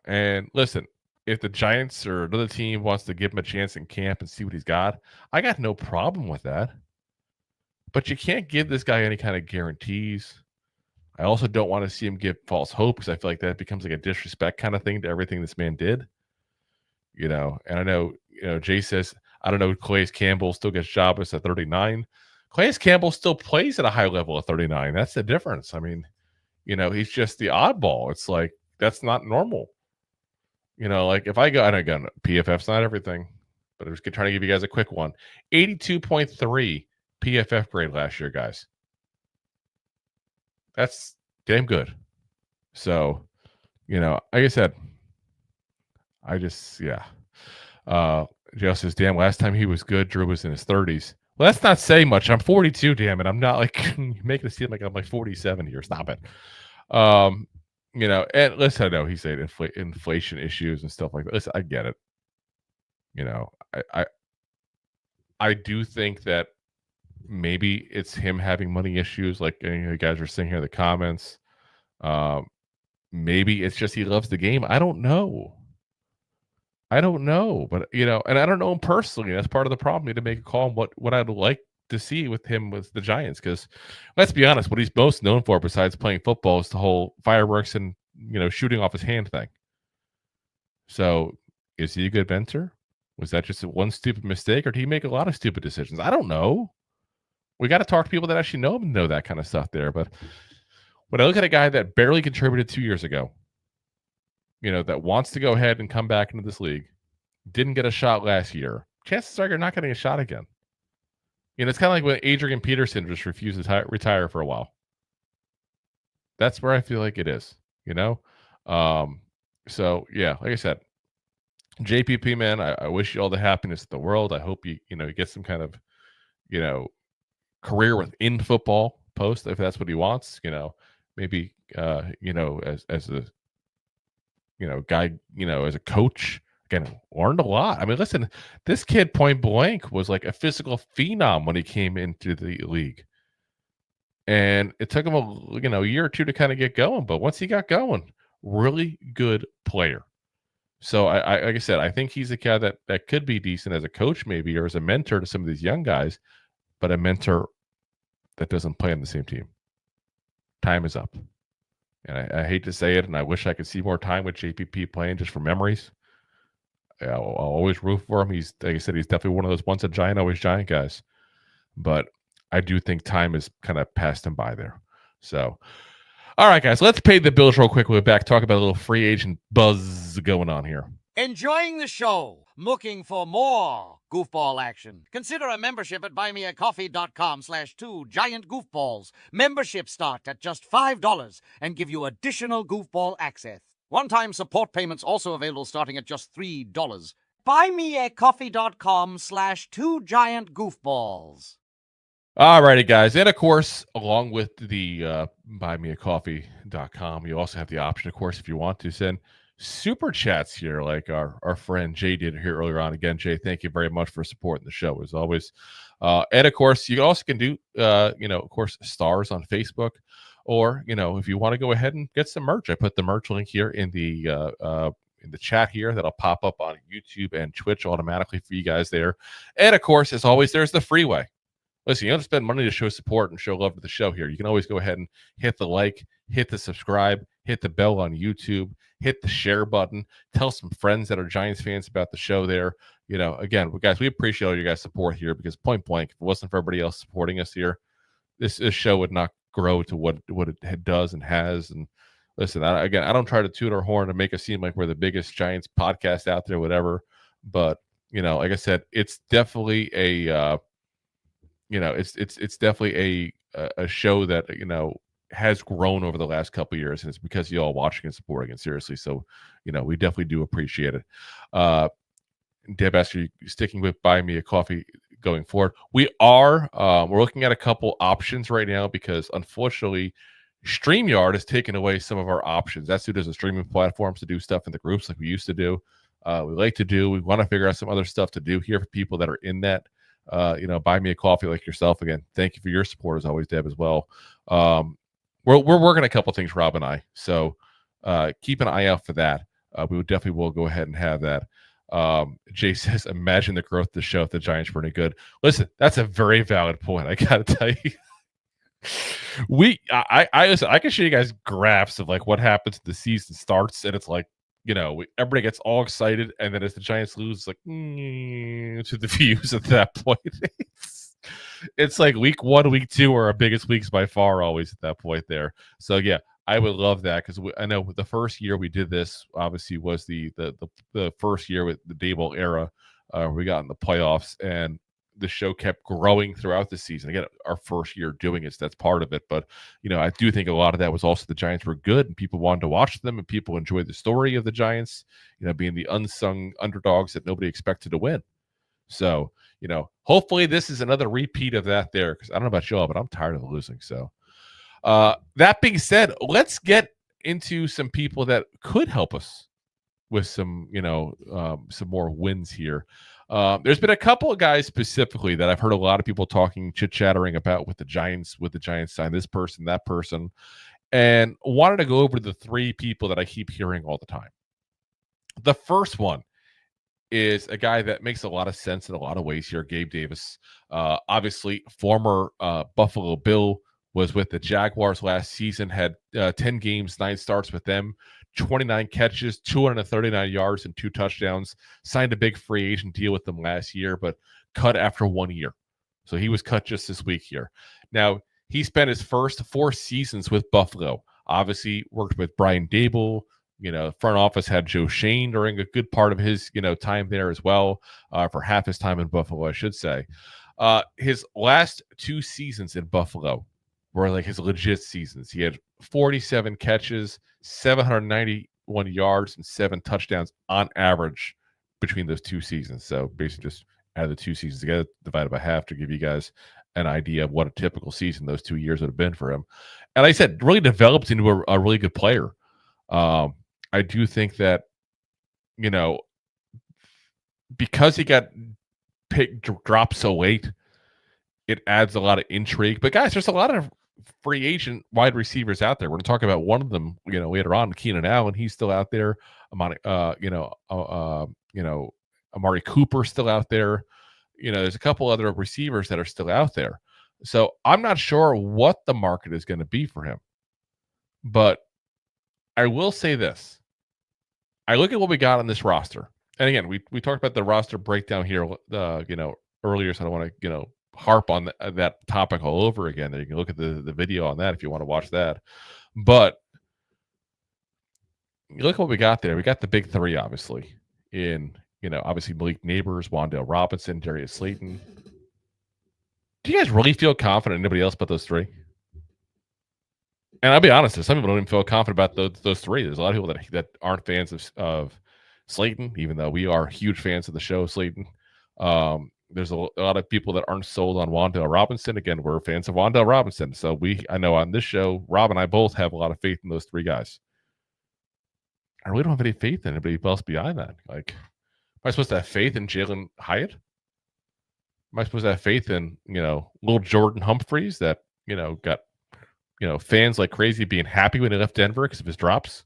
S2: And listen, if the Giants or another team wants to give him a chance in camp and see what he's got, I got no problem with that. But you can't give this guy any kind of guarantees. I also don't want to see him give false hope, because I feel like that becomes like a disrespect kind of thing to everything this man did. And I know, Jay says, I don't know, Calais Campbell still gets jobs at 39. Calais Campbell still plays at a high level at 39. That's the difference. I mean, he's just the oddball. It's like, that's not normal. Like if I go, and again, PFF's not everything, but I was trying to give you guys a quick one. 82.3 PFF grade last year, guys. That's damn good. So, like I said, Joe says, damn, last time he was good, Drew was in his 30s. Well, that's not saying much. I'm 42, damn it. I'm not like making it seem like I'm like 47 here. Stop it. And listen, I know he said inflation issues and stuff like that. Listen, I get it. I do think that maybe it's him having money issues, like you guys are saying here in the comments. Maybe it's just he loves the game. I don't know. But and I don't know him personally. That's part of the problem. You need to make a call on what I'd like to see with him with the Giants, because let's be honest, what he's most known for besides playing football is the whole fireworks and shooting off his hand thing. So is he a good mentor? Was that just one stupid mistake, or did he make a lot of stupid decisions? I don't know. We got to talk to people that actually know him and know that kind of stuff there. But when I look at a guy that barely contributed 2 years ago, that wants to go ahead and come back into this league, didn't get a shot last year, chances are you're not getting a shot again. It's kind of like when Adrian Peterson just refused to retire for a while. That's where I feel like it is, So, yeah, like I said, JPP, man, I wish you all the happiness in the world. I hope you get some kind of, career within football post, if that's what he wants, maybe, as a, guy, as a coach. Again, learned a lot. I mean, listen, this kid point blank was like a physical phenom when he came into the league. And it took him a year or two to kind of get going. But once he got going, really good player. So I like I said, I think he's a guy that could be decent as a coach, maybe, or as a mentor to some of these young guys, but a mentor that doesn't play on the same team. Time is up. And I hate to say it, and I wish I could see more time with JPP playing just for memories. I'll always root for him. He's, like I said, he's definitely one of those once a Giant, always Giant guys. But I do think time has kind of passed him by there. So, all right, guys, let's pay the bills real quick. We'll be back, talk about a little free agent buzz going on here.
S3: Enjoying the show? Looking for more goofball action? Consider a membership at buymeacoffee.com/2giantgoofballs. Memberships start at just $5 and give you additional goofball access. One-time support payments also available starting at just $3. buymeacoffee.com/2giantgoofballs.
S2: All righty, guys. And, of course, along with the buymeacoffee.com, you also have the option, of course, if you want to send super chats here like our friend Jay did here earlier on. Again, Jay, thank you very much for supporting the show as always. And, of course, you also can do, of course, stars on Facebook. Or, if you want to go ahead and get some merch, I put the merch link here in the chat here. That'll pop up on YouTube and Twitch automatically for you guys there. And, of course, as always, there's the freeway. Listen, you don't have to spend money to show support and show love to the show here. You can always go ahead and hit the like, hit the subscribe, hit the bell on YouTube, hit the share button, tell some friends that are Giants fans about the show there. Again, guys, we appreciate all your guys' support here because point blank, if it wasn't for everybody else supporting us here, this show would not grow to what it does and has. And listen, I don't try to toot our horn to make us seem like we're the biggest Giants podcast out there, whatever. But, like I said, it's definitely it's definitely a show that has grown over the last couple of years, and it's because you all watching and supporting it seriously. So we definitely do appreciate it. Deb asked, are you sticking with Buy Me a Coffee going forward? We're looking at a couple options right now because unfortunately StreamYard has taken away some of our options. That's who does the streaming platforms to do stuff in the groups like we used to do. We like to do. We want to figure out some other stuff to do here for people that are in that. Buy me a coffee like yourself. Again, thank you for your support as always, Deb, as well. We're working a couple things, Rob and I. So keep an eye out for that. We would definitely will go ahead and have that. Jay says, imagine the growth of the show if the Giants were any good. Listen, that's a very valid point. I gotta tell you. I can show you guys graphs of like what happens when the season starts, and it's like, everybody gets all excited, and then as the Giants lose, it's like to the views at that point. It's like week 1, week 2 are our biggest weeks by far, always at that point there. So yeah, I would love that because I know the first year we did this obviously was the first year with the Daboll era. We got in the playoffs, and the show kept growing throughout the season. Again, our first year doing it, so that's part of it. But, I do think a lot of that was also the Giants were good and people wanted to watch them and people enjoyed the story of the Giants, being the unsung underdogs that nobody expected to win. So, hopefully this is another repeat of that there because I don't know about y'all, but I'm tired of losing. So that being said, let's get into some people that could help us with some, some more wins here. There's been a couple of guys specifically that I've heard a lot of people chit-chattering about with the Giants sign this person, that person, and wanted to go over the 3 people that I keep hearing all the time. The first one is a guy that makes a lot of sense in a lot of ways here, Gabe Davis. Obviously, former Buffalo Bill, was with the Jaguars last season, had 10 games, 9 starts with them, 29 catches, 239 yards, and 2 touchdowns. Signed a big free agent deal with them last year, but cut after 1 year. So he was cut just this week here. Now, he spent his first 4 seasons with Buffalo. Obviously, worked with Brian Daboll. Front office had Joe Shane during a good part of his, time there as well, for half his time in Buffalo, I should say. His last 2 seasons in Buffalo were like his legit seasons. He had 47 catches, 791 yards, and 7 touchdowns on average between those 2 seasons. So basically just add the 2 seasons together, divided by half to give you guys an idea of what a typical season those 2 years would have been for him. And like I said, really developed into a really good player. I do think that, because he got dropped so late, it adds a lot of intrigue. But guys, there's a lot of free agent wide receivers out there. We're going to talk about one of them, later on. Keenan Allen, he's still out there. Amari Cooper still out there. There's a couple other receivers that are still out there. So I'm not sure what the market is going to be for him. But I will say this. I look at what we got on this roster. And again, we talked about the roster breakdown here, earlier, so I don't want to, harp on that topic all over again. You can look at the video on that if you want to watch that. But you look at what we got there. We got the big three, obviously, in, obviously Malik Neighbors, Wan'Dale Robinson, Darius Slayton. Do you guys really feel confident in anybody else but those three? And I'll be honest, some people don't even feel confident about those three. There's a lot of people that aren't fans of Slayton, even though we are huge fans of the show, Slayton. There's a lot of people that aren't sold on Wan'Dale Robinson. Again, we're fans of Wan'Dale Robinson. So I know on this show, Rob and I both have a lot of faith in those three guys. I really don't have any faith in anybody else behind that. Like, am I supposed to have faith in Jalen Hyatt? Am I supposed to have faith in, little Jordan Humphreys that, got, fans like crazy being happy when he left Denver because of his drops?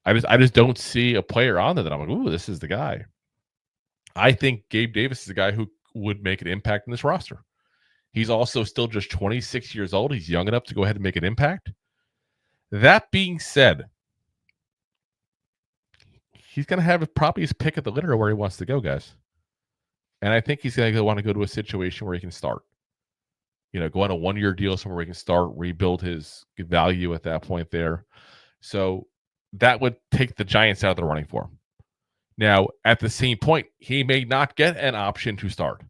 S2: I just don't see a player on there that I'm like, ooh, this is the guy. I think Gabe Davis is a guy who would make an impact in this roster. He's also still just 26 years old. He's young enough to go ahead and make an impact. That being said, he's going to have probably his pick of the litter where he wants to go, guys. And I think he's going to want to go to a situation where he can start. Go on a one-year deal somewhere where he can start, rebuild his value at that point there. So that would take the Giants out of the running for him. Now, at the same point, he may not get an option to start.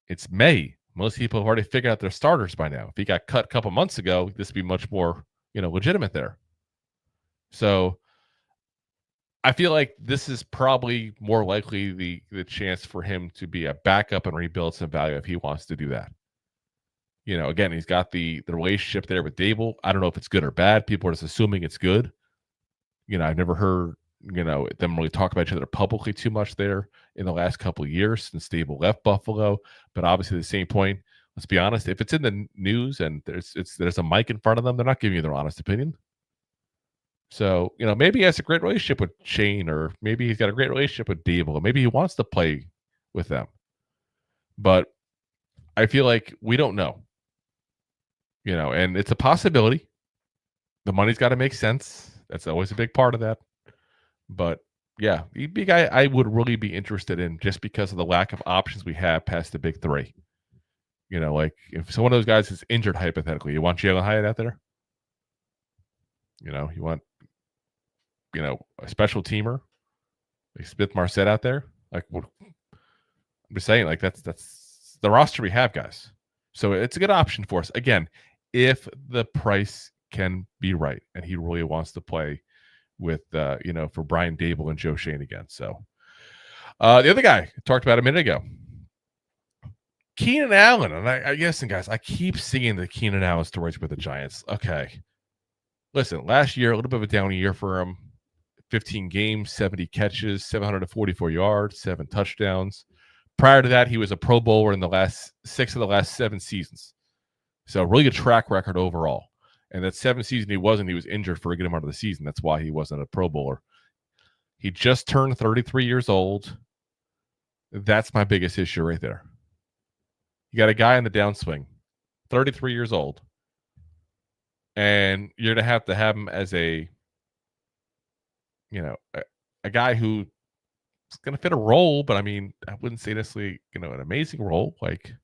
S2: It's May. Most people have already figured out their starters by now. If he got cut a couple months ago, this would be much more, legitimate there. So I feel like this is probably more likely the chance for him to be a backup and rebuild some value if he wants to do that. Again, he's got the relationship there with Daboll. I don't know if it's good or bad. People are just assuming it's good. I've never heard, them really talk about each other publicly too much there in the last couple of years since Daboll left Buffalo. But obviously, at the same point, let's be honest, if it's in the news and there's a mic in front of them, they're not giving you their honest opinion. So, maybe he has a great relationship with Shane, or maybe he's got a great relationship with Daboll, or maybe he wants to play with them. But I feel like we don't know. And it's a possibility. The money's got to make sense. That's always a big part of that. But yeah, he'd be a guy I would really be interested in just because of the lack of options we have past the big three. Like if one of those guys is injured, hypothetically, you want Jalen Hyatt out there? You want, a special teamer, like Smith Marset out there? Like, I'm just saying, like that's the roster we have, guys. So it's a good option for us. Again, if the price can be right and he really wants to play with, for Brian Daboll and Joe Shane again. So the other guy I talked about a minute ago, Keenan Allen. And I guess, guys, I keep seeing the Keenan Allen stories with the Giants. Okay. Listen, last year, a little bit of a down year for him. 15 games, 70 catches, 744 yards, 7 touchdowns. Prior to that, he was a Pro Bowler in the last 6 of the last 7 seasons. So really good track record overall. And that 7th season he was injured for a good amount of the season. That's why he wasn't a Pro Bowler. He just turned 33 years old. That's my biggest issue right there. You got a guy in the downswing, 33 years old. And you're going to have him as a guy who's going to fit a role, but I mean, I wouldn't say necessarily, an amazing role. Like,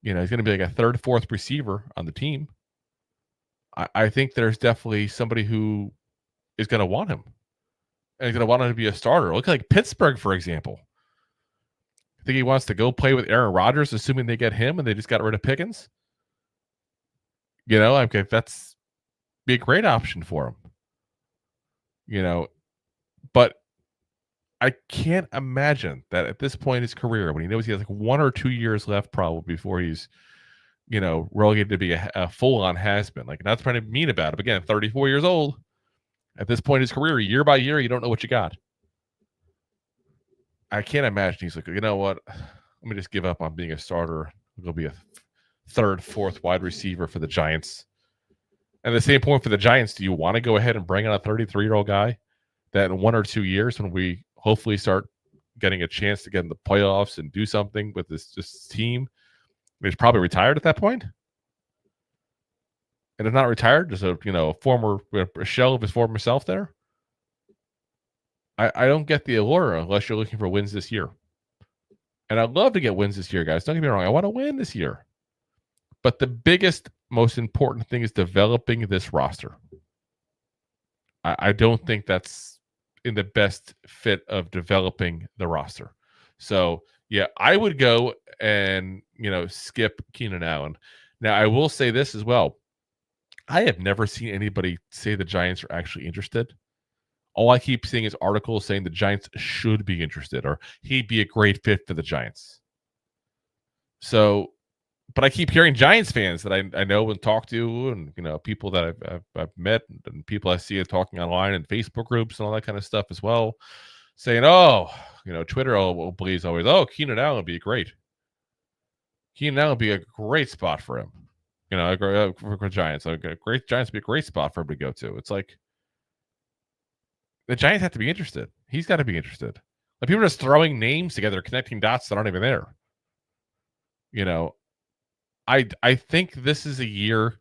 S2: he's going to be like a 3rd, 4th receiver on the team. I think there's definitely somebody who is going to want him. And he's going to want him to be a starter. Look like Pittsburgh, for example. I think he wants to go play with Aaron Rodgers, assuming they get him and they just got rid of Pickens. Okay, that's be a great option for him. But I can't imagine that at this point in his career, when he knows he has like 1 or 2 years left probably before he's, relegated to be a full-on has-been. Like, not trying to be mean about it. But again, 34 years old. At this point in his career, year by year, you don't know what you got. I can't imagine he's like, you know what? Let me just give up on being a starter. I'll go be a third, fourth wide receiver for the Giants. And the same point for the Giants, do you want to go ahead and bring in a 33-year-old guy that in 1 or 2 years, when we hopefully start getting a chance to get in the playoffs and do something with this team, he's probably retired at that point? And if not retired, just a shell of his former self there? I don't get the allure unless you're looking for wins this year. And I'd love to get wins this year, guys. Don't get me wrong. I want to win this year. But the biggest, most important thing is developing this roster. I don't think that's in the best fit of developing the roster. So, yeah, I would go and, skip Keenan Allen. Now, I will say this as well. I have never seen anybody say the Giants are actually interested. All I keep seeing is articles saying the Giants should be interested or he'd be a great fit for the Giants. So, but I keep hearing Giants fans that I know and talk to, and people that I've met, and people I see talking online and Facebook groups and all that kind of stuff as well, saying, Twitter will please always, Keenan Allen would be great. Keenan Allen would be a great spot for him. For Giants, Giants would be a great spot for him to go to. It's like the Giants have to be interested. He's got to be interested. Like, people are just throwing names together, connecting dots that aren't even there. I think this is a year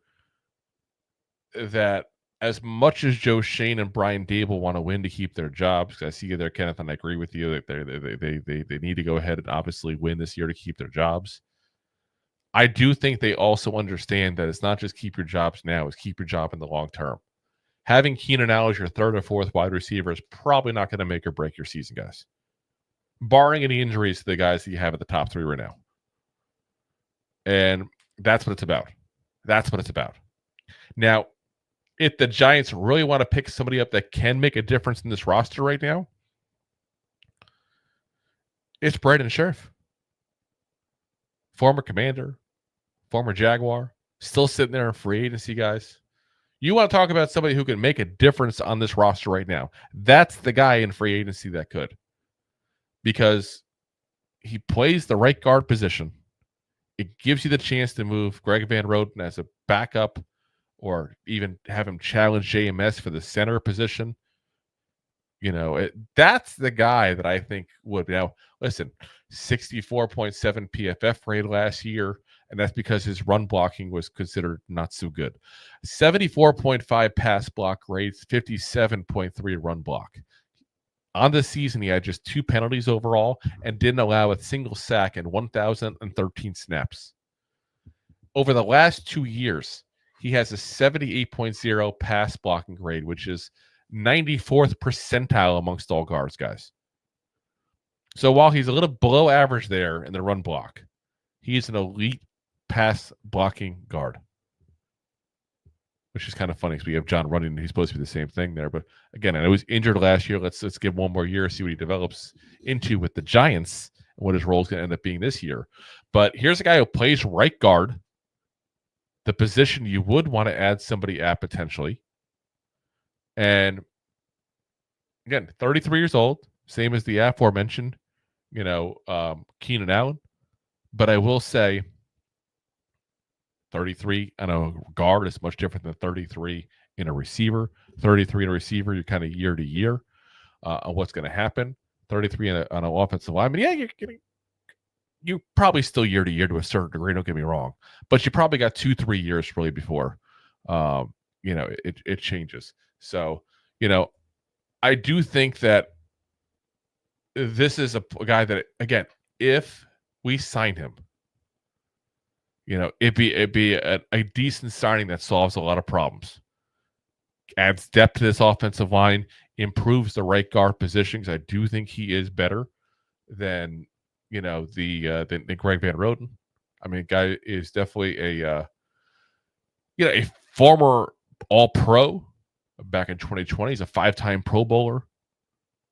S2: that, as much as Joe Shane and Brian Daboll want to win to keep their jobs, because I see you there, Kenneth, and I agree with you that they need to go ahead and obviously win this year to keep their jobs. I do think they also understand that it's not just keep your jobs now, it's keep your job in the long term. Having Keenan Allen as your third or fourth wide receiver is probably not going to make or break your season, guys. Barring any injuries to the guys that you have at the top three right now. And that's what it's about. That's what it's about. Now, if the Giants really want to pick somebody up that can make a difference in this roster right now, it's Brandon Scherff. Former Commander, former Jaguar, still sitting there in free agency, guys. You want to talk about somebody who can make a difference on this roster right now. That's the guy in free agency that could. Because he plays the right guard position. It gives you the chance to move Greg Van Roten as a backup, or even have him challenge JMS for the center position. That's the guy that I think would. Now, listen, 64.7 PFF rate last year, and that's because his run blocking was considered not so good. 74.5 pass block rates, 57.3 run block. On the season, he had just 2 penalties overall and didn't allow a single sack in 1,013 snaps. Over the last 2 years, he has a 78.0 pass blocking grade, which is 94th percentile amongst all guards, guys. So while he's a little below average there in the run block, he's an elite pass blocking guard. Which is kind of funny because we have John Runyon. He's supposed to be the same thing there. But again, I know he was injured last year. Let's give one more year, see what he develops into with the Giants and what his role is going to end up being this year. But here's a guy who plays right guard, the position you would want to add somebody at potentially. And again, 33 years old, same as the aforementioned, Keenan Allen. But I will say, 33 on a guard is much different than 33 in a receiver. 33 in a receiver, you're kind of year to year on what's going to happen. 33 on an offensive lineman, yeah, you're probably still year to year to a certain degree. Don't get me wrong, but you probably got 2-3 years really before it changes. So I do think that this is a guy that, again, if we sign him, it'd be a decent signing that solves a lot of problems. Adds depth to this offensive line, improves the right guard position, because I do think he is better than than Greg Van Roten. I mean, guy is definitely a former All-Pro back in 2020. He's a 5-time Pro Bowler.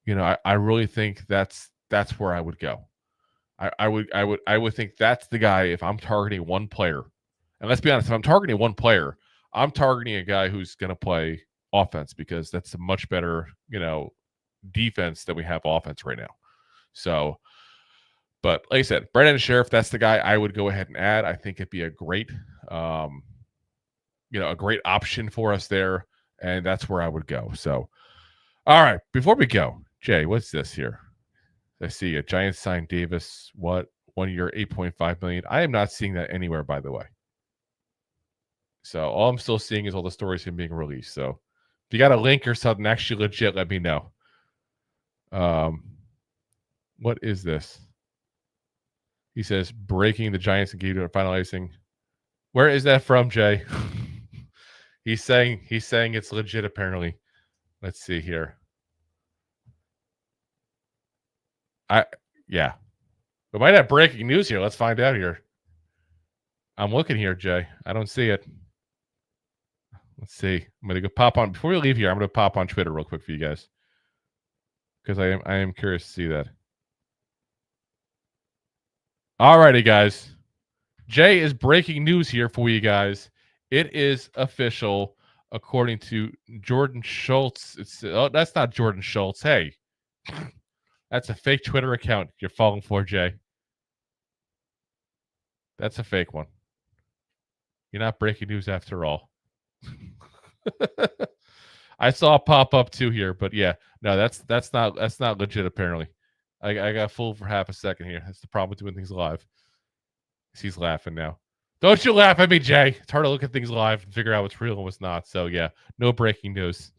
S2: I really think that's where I would go. I would think that's the guy if I'm targeting one player. And let's be honest, if I'm targeting one player, I'm targeting a guy who's going to play offense, because that's a much better, defense than we have offense right now. So, But like I said, Brandon Sheriff, that's the guy I would go ahead and add. I think it'd be a great, a great option for us there. And that's where I would go. So, all right, before we go, Jay, what's this here? I see a Giants signed Davis. What? 1 year, $8.5 million. I am not seeing that anywhere, by the way. So all I'm still seeing is all the stories him being released. So if you got a link or something actually legit, let me know. What is this? He says breaking the Giants and Gator finalizing. Where is that from, Jay? He's saying it's legit apparently. Let's see here. We might have breaking news here. Let's find out here. I'm looking here, Jay. I don't see it. Let's see. I'm going to go pop on. Before we leave here, I'm going to pop on Twitter real quick for you guys. Because I am curious to see that. All righty, guys. Jay is breaking news here for you guys. It is official, according to Jordan Schultz. That's not Jordan Schultz. Hey, that's a fake Twitter account you're falling for, Jay. That's a fake one. You're not breaking news after all. I saw it pop up too here, but yeah, no, that's not legit. Apparently, I got fooled for half a second here. That's the problem with doing things live. He's laughing now. Don't you laugh at me, Jay. It's hard to look at things live and figure out what's real and what's not. So yeah, no breaking news.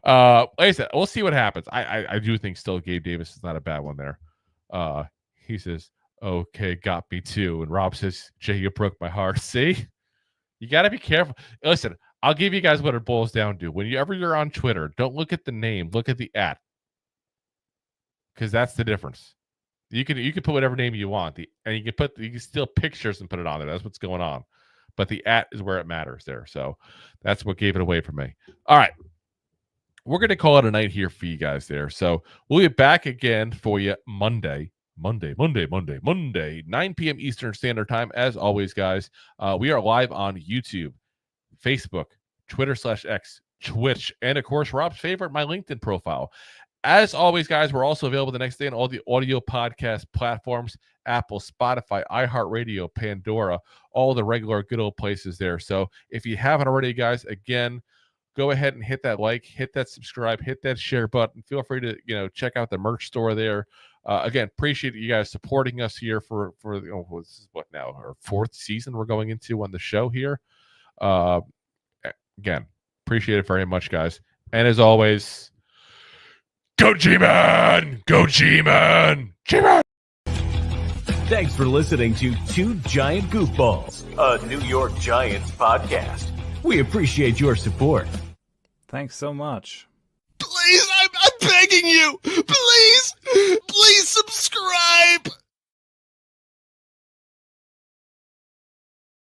S2: Like I said, we'll see what happens. I do think still Gabe Davis is not a bad one there. He says, okay, got me too. And Rob says, Jay, you broke my heart. See? You got to be careful. Listen, I'll give you guys what it boils down to. Whenever you're on Twitter, don't look at the name. Look at the @ because that's the difference. You can put whatever name you want. And you can steal pictures and put it on there. That's what's going on. But the @ is where it matters there. So that's what gave it away for me. All right. We're going to call it a night here for you guys there. So we'll be back again for you Monday, 9 p.m. Eastern Standard Time. As always, guys, we are live on YouTube, Facebook, Twitter/X, Twitch, and of course, Rob's favorite, my LinkedIn profile. As always, guys, we're also available the next day on all the audio podcast platforms, Apple, Spotify, iHeartRadio, Pandora, all the regular good old places there. So if you haven't already, guys, again, go ahead and hit that like, hit that subscribe, hit that share button. Feel free to check out the merch store there. Again, appreciate you guys supporting us here for this is what now, our 4th season we're going into on the show here. Again, appreciate it very much, guys. And as always, go G-Man! Go G-Man! G-Man!
S1: Thanks for listening to Two Giant Goofballs, a New York Giants podcast. We appreciate your support.
S4: Thanks so much.
S5: Please, I'm begging you. Please.